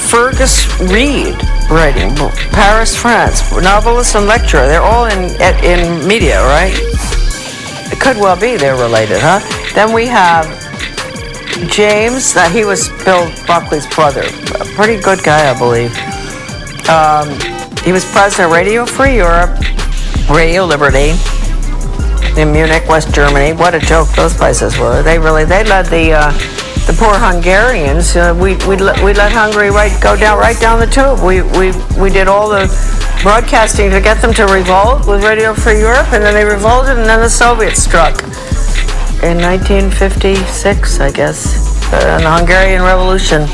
[SPEAKER 1] Fergus Reed, writing, Paris, France, novelist and lecturer. They're all in media, right? It could well be they're related, huh? Then we have James, he was Bill Buckley's brother. A pretty good guy, I believe. He was president of Radio Free Europe, Radio Liberty, in Munich, West Germany. What a joke those places were. They led the poor Hungarians. We let Hungary go right down the tube. We did all the broadcasting to get them to revolt with Radio Free Europe, and then they revolted, and then the Soviets struck in 1956, I guess, the Hungarian Revolution.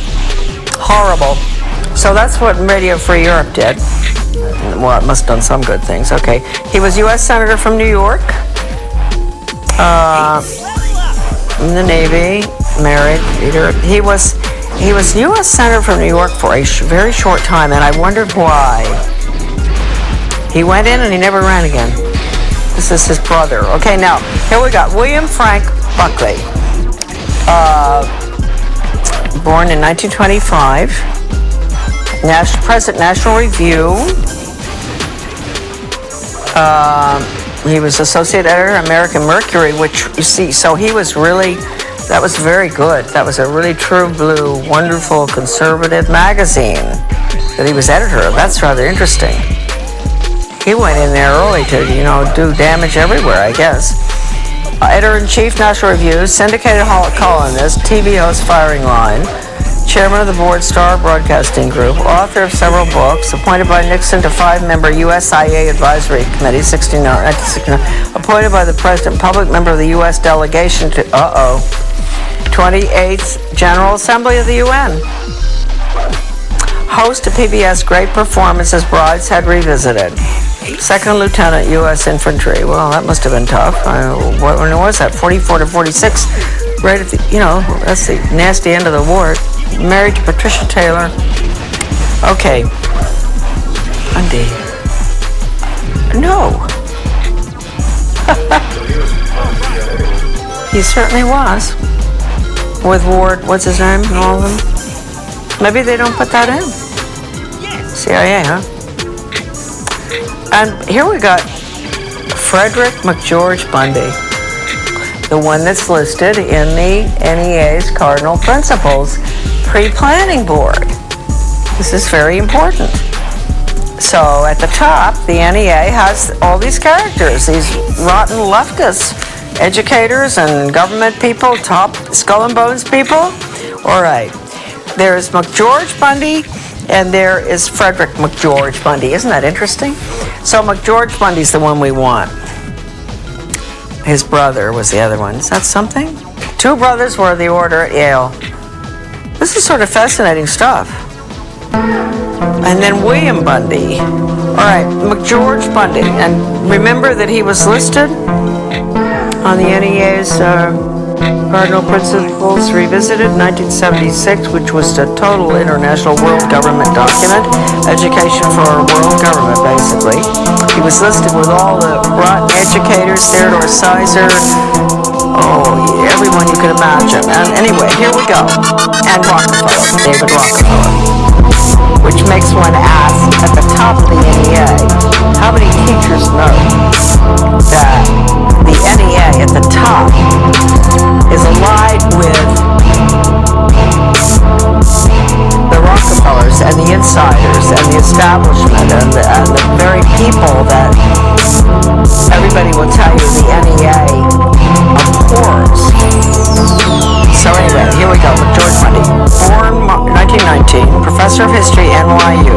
[SPEAKER 1] Horrible. So that's what Radio Free Europe did. Well, it must have done some good things. Okay. He was U.S. Senator from New York. In the Navy, married. He was U.S. Senator from New York for a very short time, and I wondered why. He went in and he never ran again. This is his brother. Okay, now, here we got William Frank Buckley. Born in 1925. President National Review. He was associate editor of American Mercury, which, you see, so he was really, that was very good. That was a really true blue, wonderful conservative magazine that he was editor of. That's rather interesting. He went in there early to, do damage everywhere, I guess. Editor-in-chief, National Review, syndicated columnist, TV host, Firing Line, chairman of the board, Star Broadcasting Group, author of several books, appointed by Nixon to 5-member USIA Advisory Committee, 1969, appointed by the President, public member of the U.S. delegation to, 28th General Assembly of the UN. Host of PBS Great Performances, Brideshead Revisited. Second Lieutenant, U.S. Infantry. Well, that must have been tough. When was that? 44 to 46. Right at the, that's the nasty end of the war. Married to Patricia Taylor. Okay. Bundy. No. He certainly was. With Ward, what's his name, and all of them. Maybe they don't put that in. CIA, huh? And here we got Frederick McGeorge Bundy, the one that's listed in the NEA's Cardinal Principles Pre-Planning Board. This is very important. So at the top, the NEA has all these characters, these rotten leftists, educators and government people, top skull and bones people. All right. There's McGeorge Bundy, and there is Frederick McGeorge Bundy. Isn't that interesting? So McGeorge Bundy's the one we want. His brother was the other one. Is that something? 2 brothers were the order at Yale. This is sort of fascinating stuff. And then William Bundy. All right, McGeorge Bundy. And remember that he was listed on the NEA's Cardinal Principles Revisited, 1976, which was a total international world government document, education for world government, basically. He was listed with all the rotten educators, Theodore Sizer, Oh, everyone you can imagine. And anyway, here we go. And Rockefeller, David Rockefeller. Which makes one ask, at the top of the NEA, how many teachers know that the NEA at the top is allied with the Rockefellers and the insiders and the establishment and the very people that everybody will tell you the NEA abhors. So anyway, here we go with George Mundy. Born 1919, professor of history, NYU.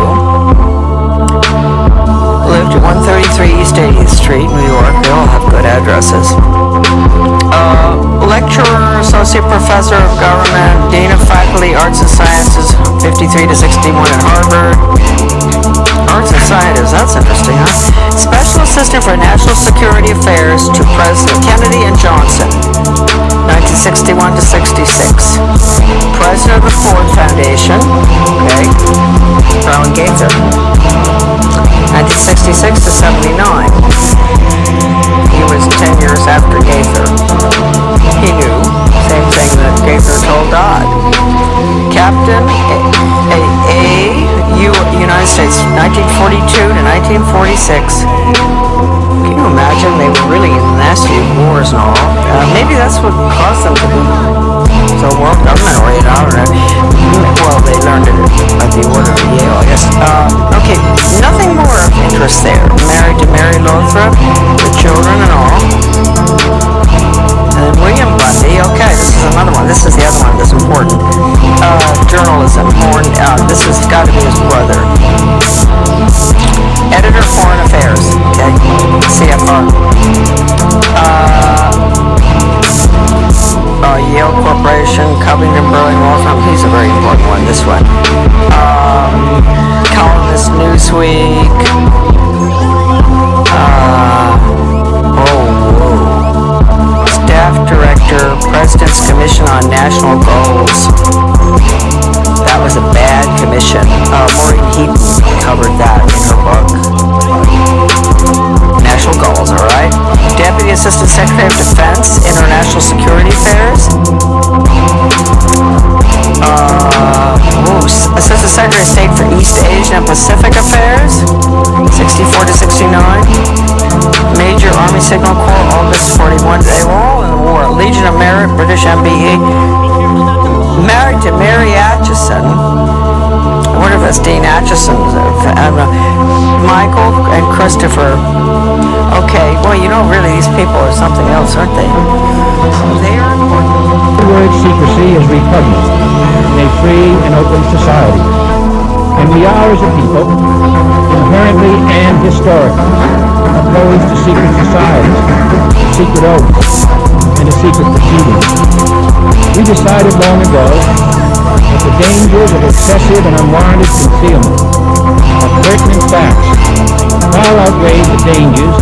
[SPEAKER 1] Lived at 133 East 80th Street, New York. They all have good addresses. Lecturer, associate professor of government, dean of faculty, arts and sciences, 53 to 61 at Harvard. Arts and sciences, that's interesting, huh? Special assistant for national security affairs to President Kennedy and Johnson, 1961 to 66. President of the Ford Foundation, okay, Brown Gaither, 1966 to 79. He was 10 years after Gaither. He knew, same thing that Gaither told Dodd. Captain, United States, 1942 to 1946. Can you imagine? They were really in nasty wars and all. Maybe that's what caused them to be so world government oriented. I don't know. Well, they learned it at the order of Yale, I guess. Okay, nothing more of interest there. Married to Mary Lothrop, the children and all. And then William Bundy, okay, this is another one. This is the other one that's important. Journalism, this has got to be his brother. Editor, Foreign Affairs, okay, CFR. Yale Corporation, Covington, Burling, Waltham, he's a very important one, this one. Columnist, Newsweek. Staff Director, President's Commission on National Goals. That was a bad commission. Maureen Heaton covered that in her book. National Goals, all right. Deputy Assistant Secretary of Defense, International Security Affairs. Assistant Secretary of State for East Asia and Pacific Affairs, 64 to 69. Major Army Signal Corps, August 41. They were all in the war. Legion of Merit, British MBE. Married to Mary Atchison. I wonder if that's Dean Atchison's. Michael and Christopher. Okay, well, you know, really, these people are something else, aren't they? They are important.
[SPEAKER 5] The word secrecy is repugnant in a free and open society. And we are, as a people, inherently and historically opposed to secret societies, secret oaths, and a secret proceedings. We decided long ago that the dangers of excessive and unwarranted concealment of pertinent facts far outweigh the dangers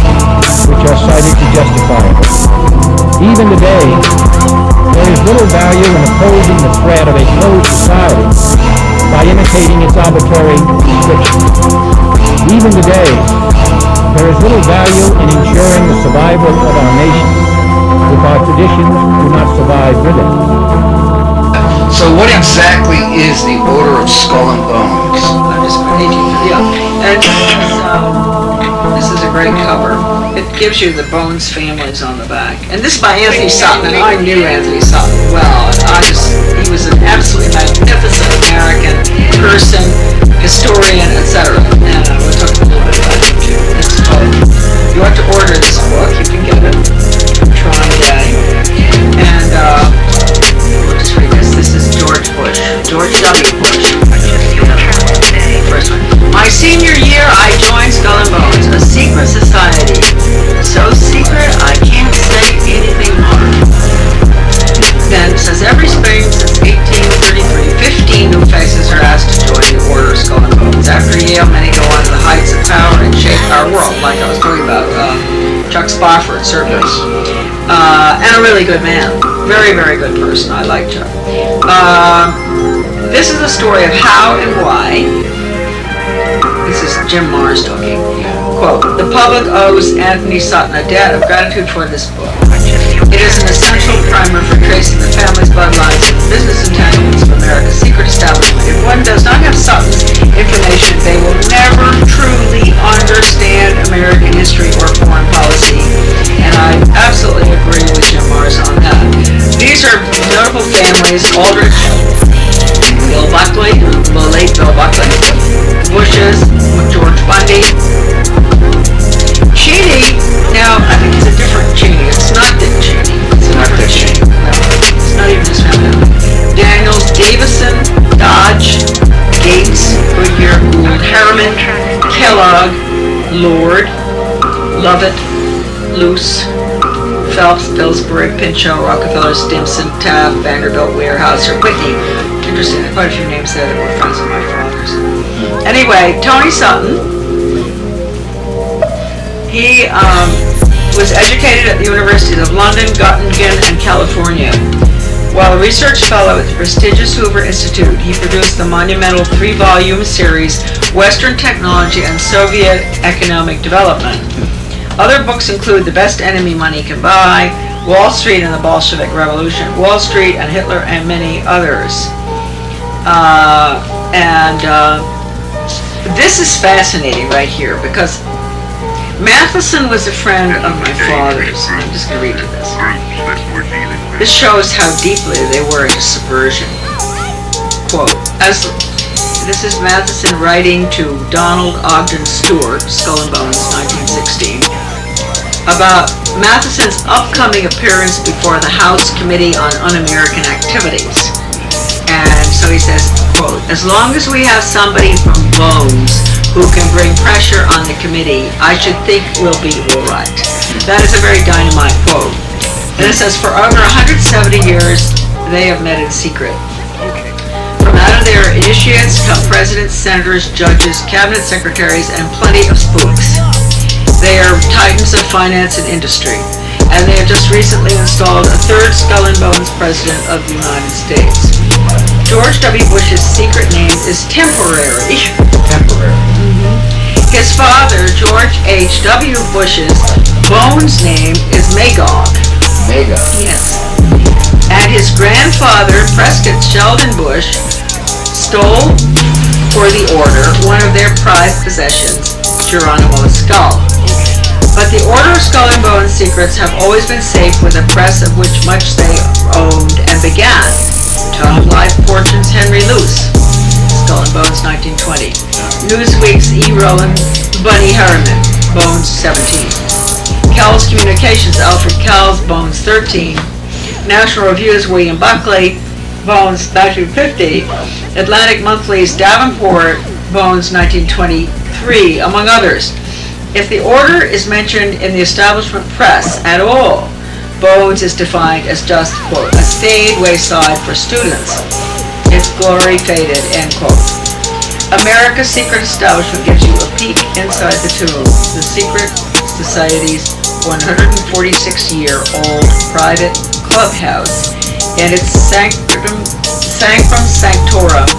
[SPEAKER 5] which are cited to justify it. Even today, there is little value in opposing the threat of a closed society by imitating its arbitrary restrictions. Even today, there is little value in ensuring the survival of our nation if our traditions do not survive with it.
[SPEAKER 6] So what exactly is the Order of Skull and Bones?
[SPEAKER 1] I'm just going to yeah. And this is a great cover. It gives you the Bones families on the back. And this is by Anthony Sutton, and I knew Anthony Sutton well. He was an absolutely magnificent American person, historian, etc. And we'll talk a little bit about him too. It's called, you have to order this book, you can get it from Tron Day. And we'll just read this. This is George Bush, George W. Bush. First one. My senior year, I joined Skull and Bones, a secret society. So secret, I can't say anything more. Then it says every spring since 1833, 15 new faces are asked to join the Order of Skull and Bones. After Yale, many go on to the heights of power and shape our world, like I was talking about Chuck Spofford, certainly. And a really good man. Very, very good person. I like Chuck. This is a story of how and why. This is Jim Mars talking. Quote, the public owes Anthony Sutton a debt of gratitude for this book. It is an essential primer for tracing the family's bloodlines and the business entanglements of America's secret establishment. If one does not have Sutton's information, they will never truly understand American history or foreign policy. And I absolutely agree with Jim Mars on that. These are notable families: Aldrich, Bill Buckley, the late Bill Buckley, Bushes, George Bundy, Cheney. Now, I think it's a different Cheney. It's not Dick Cheney. It's not Dick Cheney. No, it's not even his family. Daniels, Davison, Dodge, Gates, Goodyear, Gould, Harriman, Kellogg, Lord, Lovett, Luce, Phelps, Pillsbury, Pinchot, Rockefeller, Stimson, Taft, Vanderbilt, Weyerhaeuser, Whitney. Interesting, quite a few names there that were friends of my father's. Anyway, Tony Sutton. He was educated at the Universities of London, Göttingen, and California. While a research fellow at the prestigious Hoover Institute, he produced the monumental 3-volume series, Western Technology and Soviet Economic Development. Other books include The Best Enemy Money Can Buy, Wall Street and the Bolshevik Revolution, Wall Street and Hitler, and many others. This is fascinating right here, because Matheson was a friend of my father's. I'm just going to read you this. This shows how deeply they were into subversion. Quote, this is Matheson writing to Donald Ogden Stewart, Skull and Bones, 1916, about Matheson's upcoming appearance before the House Committee on Un-American Activities. And so he says, quote, as long as we have somebody from Bones who can bring pressure on the committee, I should think we'll be all right. That is a very dynamite quote. And it says, for over 170 years, they have met in secret. From out of their initiates come presidents, senators, judges, cabinet secretaries, and plenty of spooks. They are titans of finance and industry. And they have just recently installed a third Skull and Bones president of the United States. George W. Bush's secret name is Temporary. His father, George H.W. Bush's Bones name is Magog.
[SPEAKER 6] Magog.
[SPEAKER 1] Yes. And his grandfather, Prescott Sheldon Bush, stole for the order one of their prized possessions, Geronimo's skull. But the Order of Skull and Bones secrets have always been safe with a press of which much they owned and began. Tom Life Fortunes Henry Luce, Skull and Bones 1920. Newsweek's E. Roland Bunny Harriman, Bones 17. Kells Communications Alfred Kells, Bones 13. National Review's William Buckley, Bones 1950. Atlantic Monthly's Davenport, Bones 1923, among others. If the order is mentioned in the establishment press at all, Bones is defined as just, quote, a staid wayside for students. Its glory faded, end quote. America's secret establishment gives you a peek inside the tomb, the secret society's 146-year-old private clubhouse, and its sanctum sanctorum,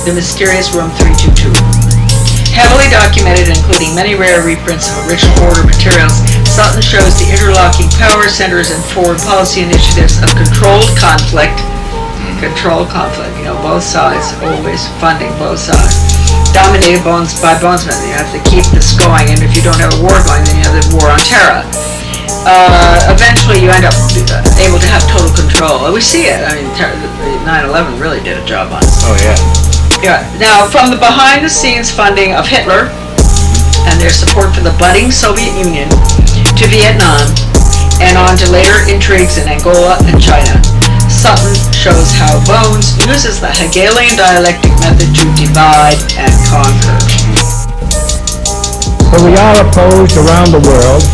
[SPEAKER 1] the mysterious room 322. Heavily documented, including many rare reprints of original order materials, Sutton shows the interlocking power centers and foreign policy initiatives of controlled conflict, both sides, always funding both sides, dominated by Bonesmen. You have to keep this going, and if you don't have a war going, then you have the war on terror. Eventually you end up able to have total control. We see it. I mean, 9/11 really did a job on us.
[SPEAKER 6] Oh, yeah.
[SPEAKER 1] Yeah. Now, from the behind-the-scenes funding of Hitler and their support for the budding Soviet Union to Vietnam and on to later intrigues in Angola and China, Sutton shows how Bones uses the Hegelian dialectic method to divide and conquer.
[SPEAKER 5] For we are opposed around the world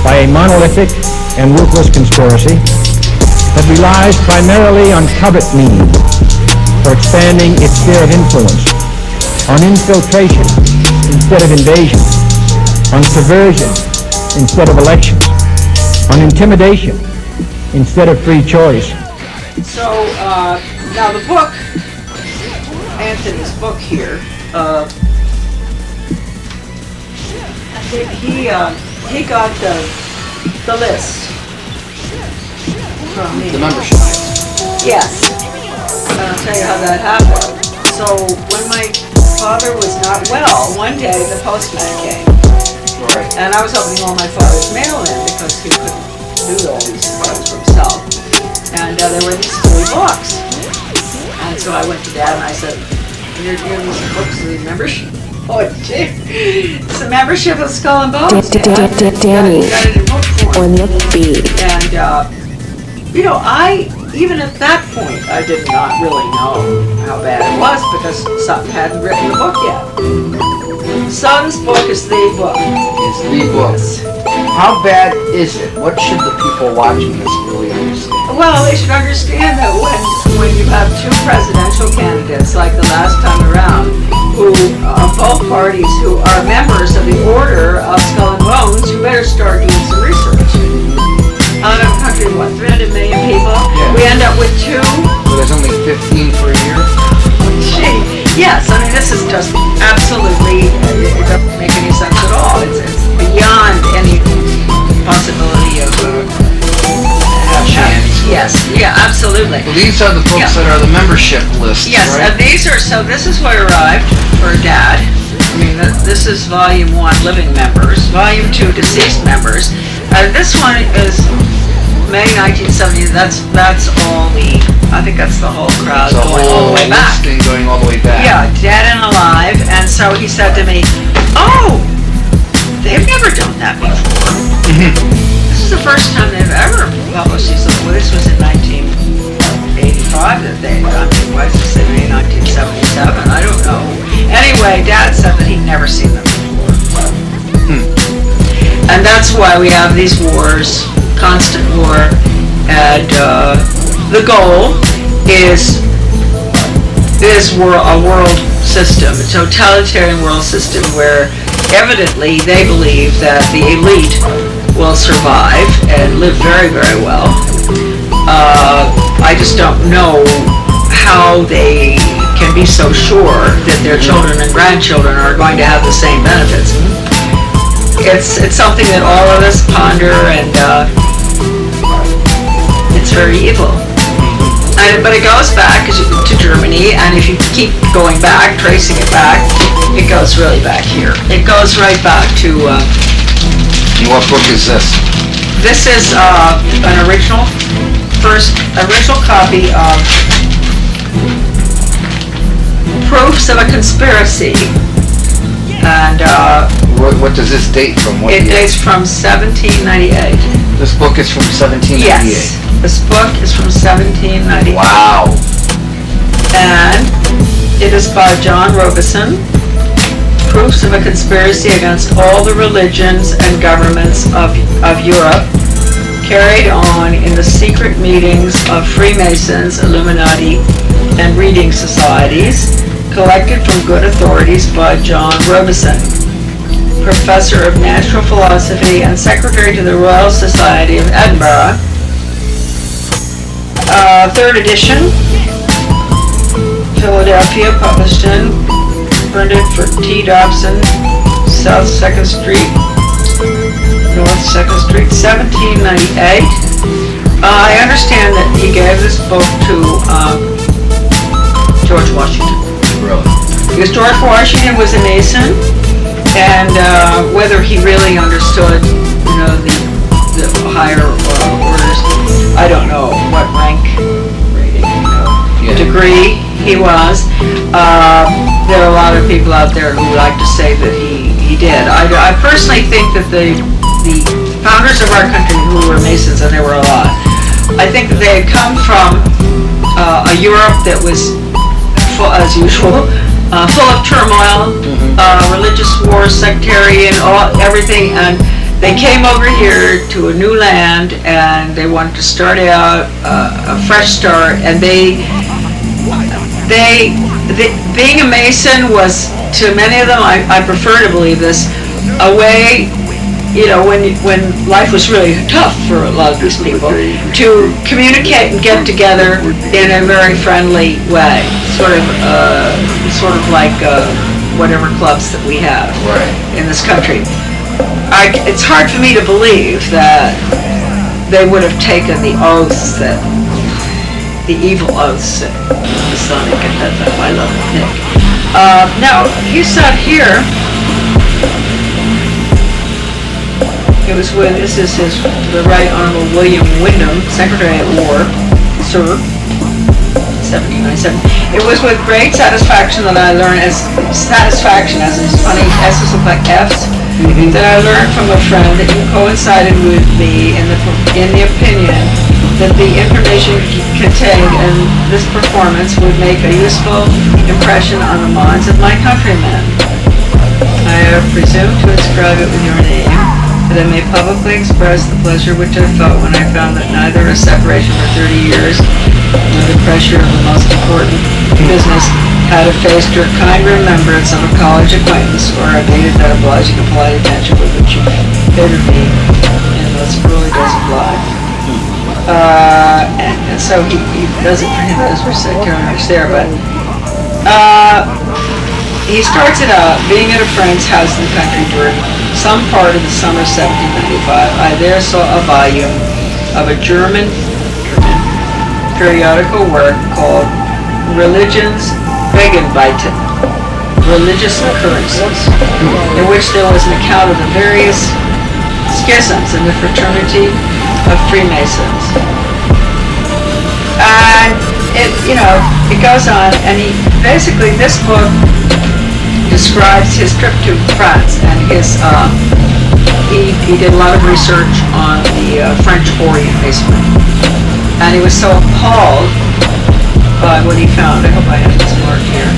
[SPEAKER 5] by a monolithic and ruthless conspiracy that relies primarily on covert means for expanding its sphere of influence, on infiltration instead of invasion, on subversion instead of elections, on intimidation instead of free choice.
[SPEAKER 1] So, now the book, Anthony's book here, he got the list
[SPEAKER 6] The membership.
[SPEAKER 1] Yes. And I'll tell you how that happened. So when my father was not well, one day the postman came.
[SPEAKER 6] Right.
[SPEAKER 1] And I was opening all my father's mail in because he couldn't do all these things for himself. And there were these 3 books. And so I went to Dad and I said, "Here are these books, the membership." Oh, gee. It's a membership of Skull and Bones.
[SPEAKER 7] Danny on the beat.
[SPEAKER 1] And, even at that point, I did not really know how bad it was because Sutton hadn't written the book yet. Sutton's book is the book.
[SPEAKER 6] It's the book. How bad is it? What should the people watching this really understand?
[SPEAKER 1] Well, they should understand that when you have 2 presidential candidates, like the last time around, who are both parties who are members of the Order of Skull and Bones, you better start doing some research. Out of a country of, 300 million people?
[SPEAKER 6] Yeah.
[SPEAKER 1] We end up with 2.
[SPEAKER 6] So there's only 15 per year?
[SPEAKER 1] Gee, yes, I mean, this is just absolutely, it doesn't make any sense at all. It's beyond any possibility of
[SPEAKER 6] chance.
[SPEAKER 1] Yes, yeah, absolutely.
[SPEAKER 6] Well, these are the books that are the membership lists,
[SPEAKER 1] Yes,
[SPEAKER 6] right?
[SPEAKER 1] and these are, so this is what arrived for Dad. I mean, this is volume 1, living members, volume 2, deceased members. This one is May 1970, that's all I think that's the whole crowd
[SPEAKER 6] It's a
[SPEAKER 1] going all the way
[SPEAKER 6] whole
[SPEAKER 1] back.
[SPEAKER 6] listing going all the way back.
[SPEAKER 1] Yeah, dead and alive, and so he said to me, "Oh, they've never done that before. This is the first time they've ever published these." Well, this was in 1985 that they, why does it say May 1977? I don't know. Anyway, Dad said that he'd never seen them before. And that's why we have these wars, constant war, and the goal is a world system, a totalitarian world system where evidently they believe that the elite will survive and live very, very well. I just don't know how they can be so sure that their children and grandchildren are going to have the same benefits. It's something that all of us ponder, and it's very evil. But it goes back to Germany, and if you keep going back, tracing it back, it goes really back here. It goes right back to...
[SPEAKER 6] And what book is this?
[SPEAKER 1] This is an original copy of Proofs of a Conspiracy. And
[SPEAKER 6] What does this date from? What
[SPEAKER 1] it
[SPEAKER 6] year?
[SPEAKER 1] dates from 1798.
[SPEAKER 6] This book is from 1798.
[SPEAKER 1] Yes, this book is from 1798.
[SPEAKER 6] Wow.
[SPEAKER 1] And it is by John Robeson. Proofs of a Conspiracy Against All the Religions and Governments of Europe, carried on in the secret meetings of Freemasons, Illuminati, and reading societies, collected from good authorities by John Robeson, Professor of Natural Philosophy and Secretary to the Royal Society of Edinburgh. 3rd edition, Philadelphia, published in, printed for T. Dobson, South 2nd Street, North 2nd Street, 1798. I understand that he gave this book to George Washington.
[SPEAKER 6] Really?
[SPEAKER 1] Because George Washington was a Mason, and whether he really understood, the higher orders, I don't know what rank, rating, degree he was. There are a lot of people out there who like to say that he did. I personally think that the founders of our country who were Masons, and there were a lot, I think that they had come from a Europe that was, as usual, full of turmoil, religious wars, sectarian, everything, and they came over here to a new land, and they wanted to start out a fresh start, and being a Mason was, to many of them, I prefer to believe this, a way, when life was really tough for a lot of these people, to communicate and get together in a very friendly way, sort of like whatever clubs that we have in this country. It's hard for me to believe that
[SPEAKER 8] they would have taken the oaths that, the evil oaths that Masonic at that time. I love Nick. Now, he sat here. It was with, this is the Right Honorable William Wyndham, Secretary at War, Sir, 1797. It was with great satisfaction that I learned, as satisfaction as is funny, S's look like F's, that I learned from a friend that you coincided with me in the opinion that the information contained in this performance would make a useful impression on the minds of my countrymen. I have presumed to inscribe it with your name, that I may publicly express the pleasure which I felt when I found that neither a separation for 30 years nor the pressure of the most important business had effaced your kind remembrance of a college acquaintance or abated that obliging and polite attention with which you favored me in those early days of life. And so he does it for him, those were sectarians there, but he starts it out being at a friend's house in the country during some part of the summer of 1795. I there saw a volume of a German periodical work called Religions Regenweite, Religious Occurrences, in which there was an account of the various schisms in the fraternity of Freemasons. And it goes on, and basically this book describes his trip to France and his, he did a lot of research on the French Orient, basically. And he was so appalled by what he found. I hope I have this mark here.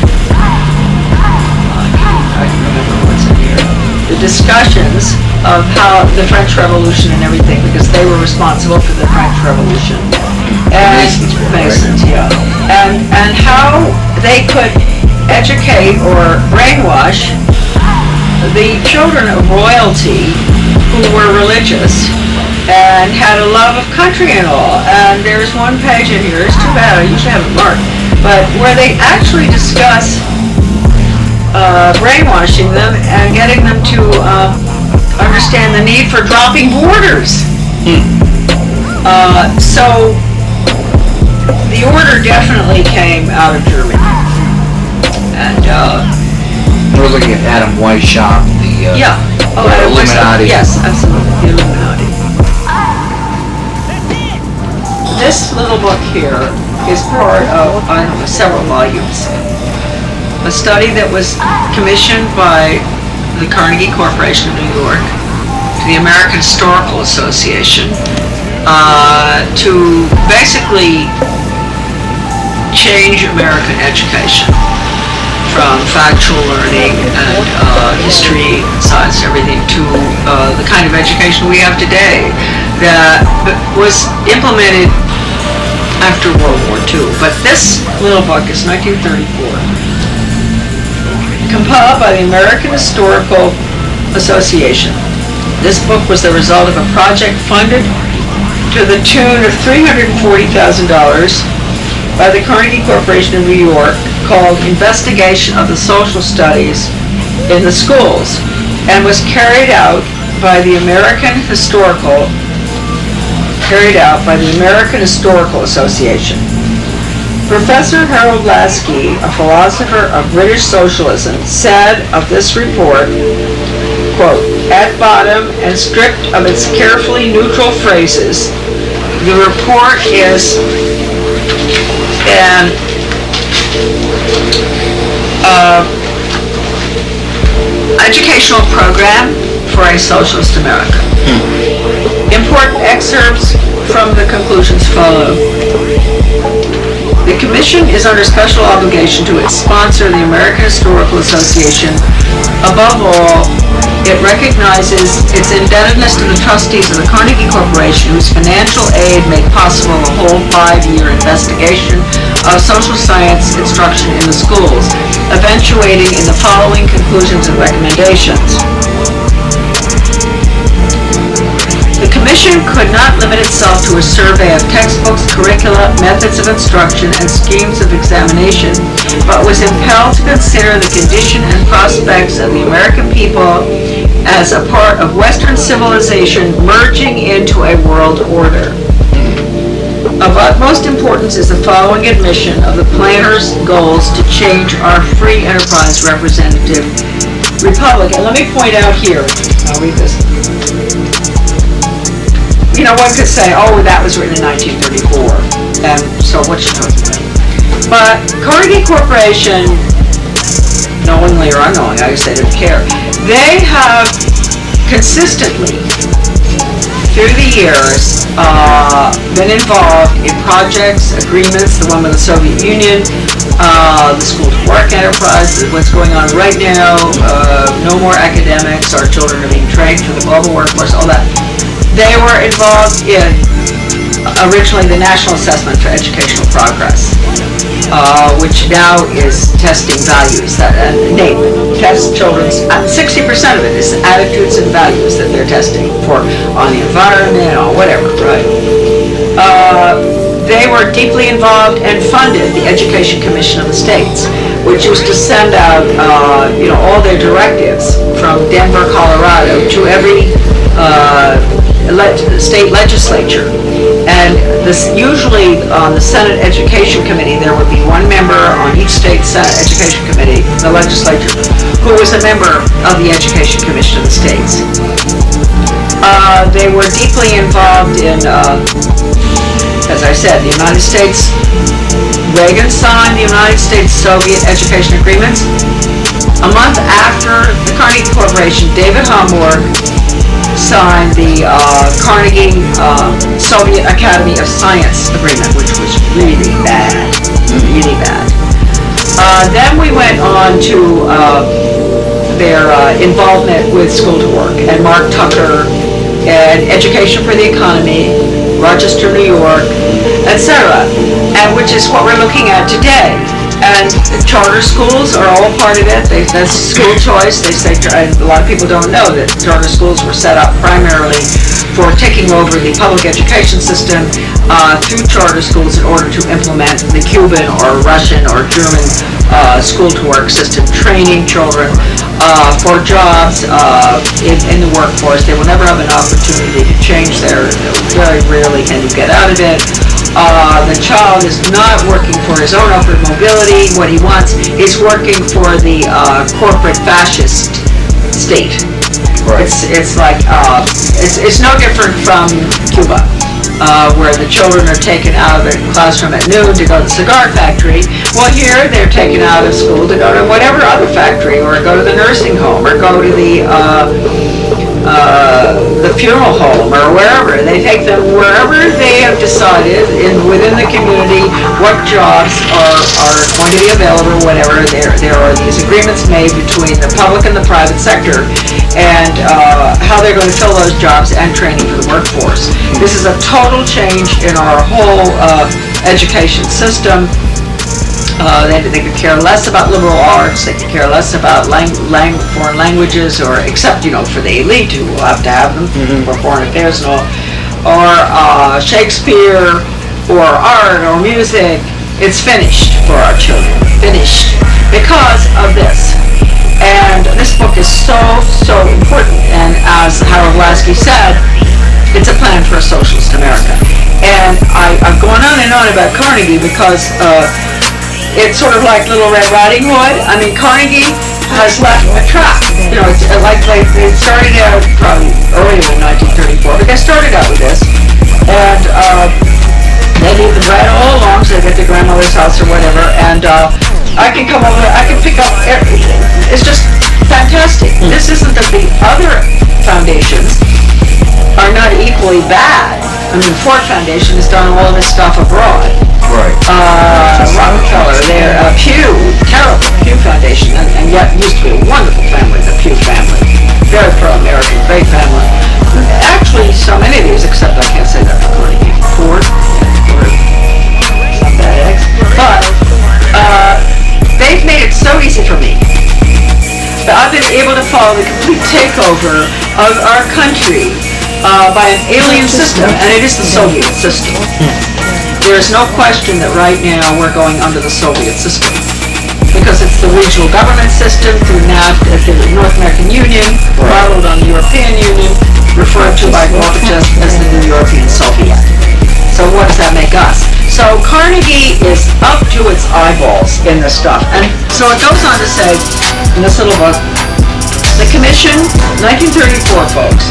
[SPEAKER 8] I can remember what's in here. The discussions of how the French Revolution and everything, because they were responsible for the French Revolution. And Masons, yeah. And how they could educate or brainwash the children of royalty who were religious and had a love of country and all. And there's one page in here, it's too bad, I usually have it marked, but where they actually discuss brainwashing them and getting them to understand the need for dropping borders. So the order definitely came out of Germany. And
[SPEAKER 6] we're looking at Adam Weishaupt, the Illuminati.
[SPEAKER 8] Yes, absolutely, the Illuminati. This little book here is part of several volumes. A study that was commissioned by the Carnegie Corporation of New York to the American Historical Association to basically change American education from factual learning and history, science, and everything to the kind of education we have today that was implemented after World War II. But this little book is 1934, compiled by the American Historical Association. This book was the result of a project funded to the tune of $340,000 by the Carnegie Corporation of New York, called Investigation of the Social Studies in the Schools, and was carried out by the American Historical Association. Professor Harold Lasky, a philosopher of British socialism, said of this report, quote, "At bottom and stripped of its carefully neutral phrases, the report is an educational program for a socialist America." Important excerpts from the conclusions follow. The Commission is under special obligation to its sponsor, the American Historical Association. Above all, it recognizes its indebtedness to the trustees of the Carnegie Corporation, whose financial aid made possible the whole 5-year investigation of social science instruction in the schools, eventuating in the following conclusions and recommendations. The Commission could not limit itself to a survey of textbooks, curricula, methods of instruction, and schemes of examination, but was impelled to consider the condition and prospects of the American people as a part of Western civilization merging into a world order. Of utmost importance is the following admission of the planners' goals to change our free enterprise representative republic. And let me point out here, I'll read this. You know, one could say, oh, that was written in 1934, and so what's she talking about? But Carnegie Corporation, knowingly or unknowingly, I guess they didn't care, they have consistently, through the years, been involved in projects, agreements, the one with the Soviet Union, the School to Work enterprise, what's going on right now, no more academics, our children are being trained for the global workforce, all that. They were involved in, originally, the National Assessment for Educational Progress, which now is testing values, tests children's, 60% of it is attitudes and values that they're testing for on the environment, or whatever, right? They were deeply involved and funded the Education Commission of the States, which used to send out, all their directives from Denver, Colorado, to every state legislature. And this, usually on the Senate Education Committee, there would be one member on each state Senate Education Committee, the legislature, who was a member of the Education Commission of the states. They were deeply involved in, as I said, the United States. Reagan signed the United States-Soviet education agreements. A month after the Carnegie Corporation, David Hamburg signed the Carnegie Soviet Academy of Science agreement, which was really bad, really bad. Then we went on to their involvement with School to Work and Mark Tucker and Education for the Economy, Rochester, New York, etc., and which is what we're looking at today. And charter schools are all part of it. That's school choice. They say, a lot of people don't know that charter schools were set up primarily for taking over the public education system through charter schools in order to implement the Cuban or Russian or German school to work system, training children for jobs in the workforce. They will never have an opportunity to change very rarely can you get out of it. The child is not working for his own upward mobility. What he wants is working for the corporate fascist state. Right. It's like it's no different from Cuba, where the children are taken out of the classroom at noon to go to the cigar factory. Well, here they're taken out of school to go to whatever other factory, or go to the nursing home, or go to the funeral home, or wherever. They take them wherever they have decided within the community what jobs are going to be available, whatever. There are these agreements made between the public and the private sector, and how they're going to fill those jobs and training for the workforce. This is a total change in our whole education system. They could care less about liberal arts. They could care less about foreign languages, or except for the elite who will have to have them for foreign affairs and all, or Shakespeare, or art, or music. It's finished for our children. Finished because of this. And this book is so important. And as Harold Lasky said, it's a plan for a socialist America. And I've gone on and on about Carnegie because it's sort of like Little Red Riding Hood. I mean, Carnegie has left a track. It's like they started out probably earlier than 1934, but they started out with this, and they leave the bread all along, so they get to grandmother's house or whatever. And I can come over, I can pick up everything. It's just fantastic. This isn't that the other foundations are not equally bad. I mean, Ford Foundation has done all of this stuff abroad. Right. Rockefeller, Pew, terrible, Pew Foundation, and yet used to be a wonderful family, the Pew family. Very pro-American, great family. Actually, so many of these, except I can't say that for Carnegie. Ford, not that ex. But they've made it so easy for me. But I've been able to follow the complete takeover of our country by an alien system, and it is the Soviet system. There is no question that right now we're going under the Soviet system. The because it's the regional government system through NAFTA, the North American Union, modeled on the European Union, referred to by Gorbachev as the New European Soviet. So what does that make us? So Carnegie is up to its eyeballs in this stuff. And so it goes on to say, in this little book, the commission, 1934 folks,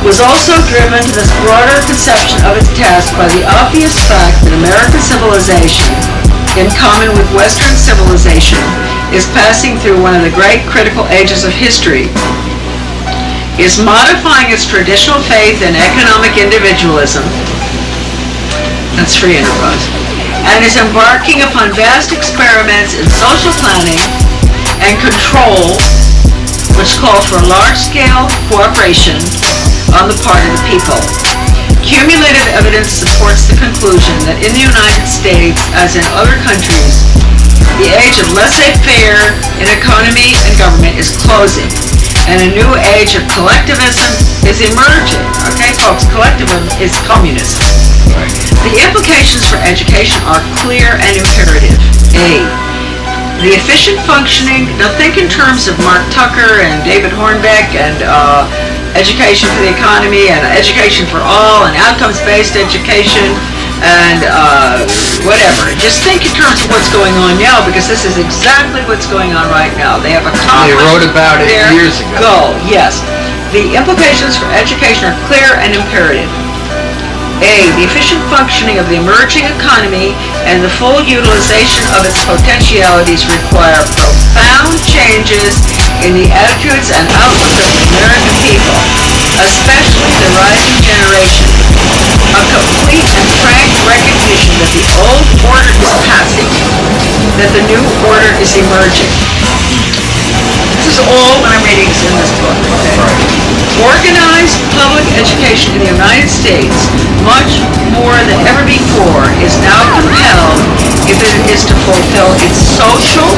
[SPEAKER 8] was also driven to this broader conception of its task by the obvious fact that American civilization, in common with Western civilization, is passing through one of the great critical ages of history, is modifying its traditional faith in economic individualism, that's free enterprise, and is embarking upon vast experiments in social planning and control, which call for large-scale cooperation on the part of the people. Cumulative evidence supports the conclusion that in the United States, as in other countries, the age of laissez-faire in economy and government is closing, and a new age of collectivism is emerging. Okay, folks, collectivism is communism. The implications for education are clear and imperative. A, the efficient functioning, now think in terms of Mark Tucker and David Hornbeck and education for the economy and education for all and outcomes-based education and whatever. Just think in terms of what's going on now, because this is exactly what's going on right now. They have accomplished.
[SPEAKER 6] They wrote about it years ago.
[SPEAKER 8] Goal, yes. The implications for education are clear and imperative. A, the efficient functioning of the emerging economy and the full utilization of its potentialities require profound changes in the attitudes and outlook of the American people, especially the rising generation. A complete and frank recognition that the old order is passing, that the new order is emerging. This is all what I'm reading is in this book. Okay? Organized public education in the United States, much more than ever before, is now compelled, if it is to fulfill its social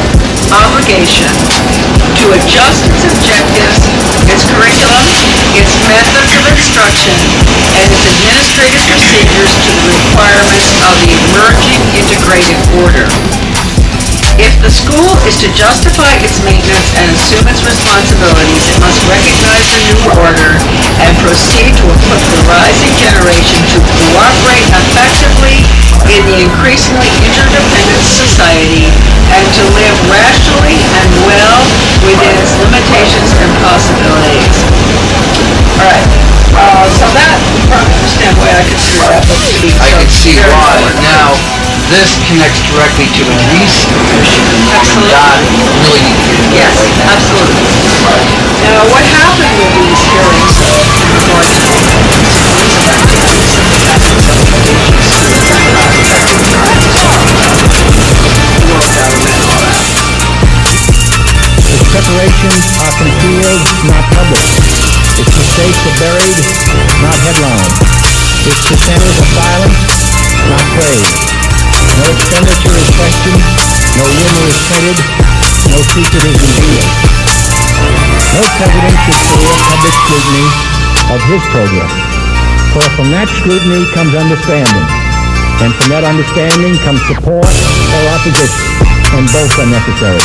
[SPEAKER 8] obligation, to adjust its objectives, its curriculum, its methods of instruction, and its administrative procedures to the requirements of the emerging integrated order. If the school is to justify its maintenance and assume its responsibilities, it must recognize the new order and proceed to equip the rising generation to cooperate effectively in the increasingly interdependent society and to live rationally and well within its limitations and possibilities. All right. So that, you probably understand why I consider that book to be
[SPEAKER 6] I
[SPEAKER 8] so
[SPEAKER 6] can see
[SPEAKER 8] very
[SPEAKER 6] why.
[SPEAKER 8] important.
[SPEAKER 6] Now, this connects directly to the Reese Commission and Norman Dodd. You really need to get into
[SPEAKER 8] Yes,
[SPEAKER 6] that right now.
[SPEAKER 8] absolutely. Now, what happened with these hearings in regard to
[SPEAKER 5] Its preparations are concealed, not published. Its mistakes are buried, not headlined. Its dissenters are silenced, not praised. No expenditure is questioned, no rumor is printed, no secret is revealed. No president should fear public scrutiny of his program, for from that scrutiny comes understanding, and from that understanding comes support or opposition, and both are necessary.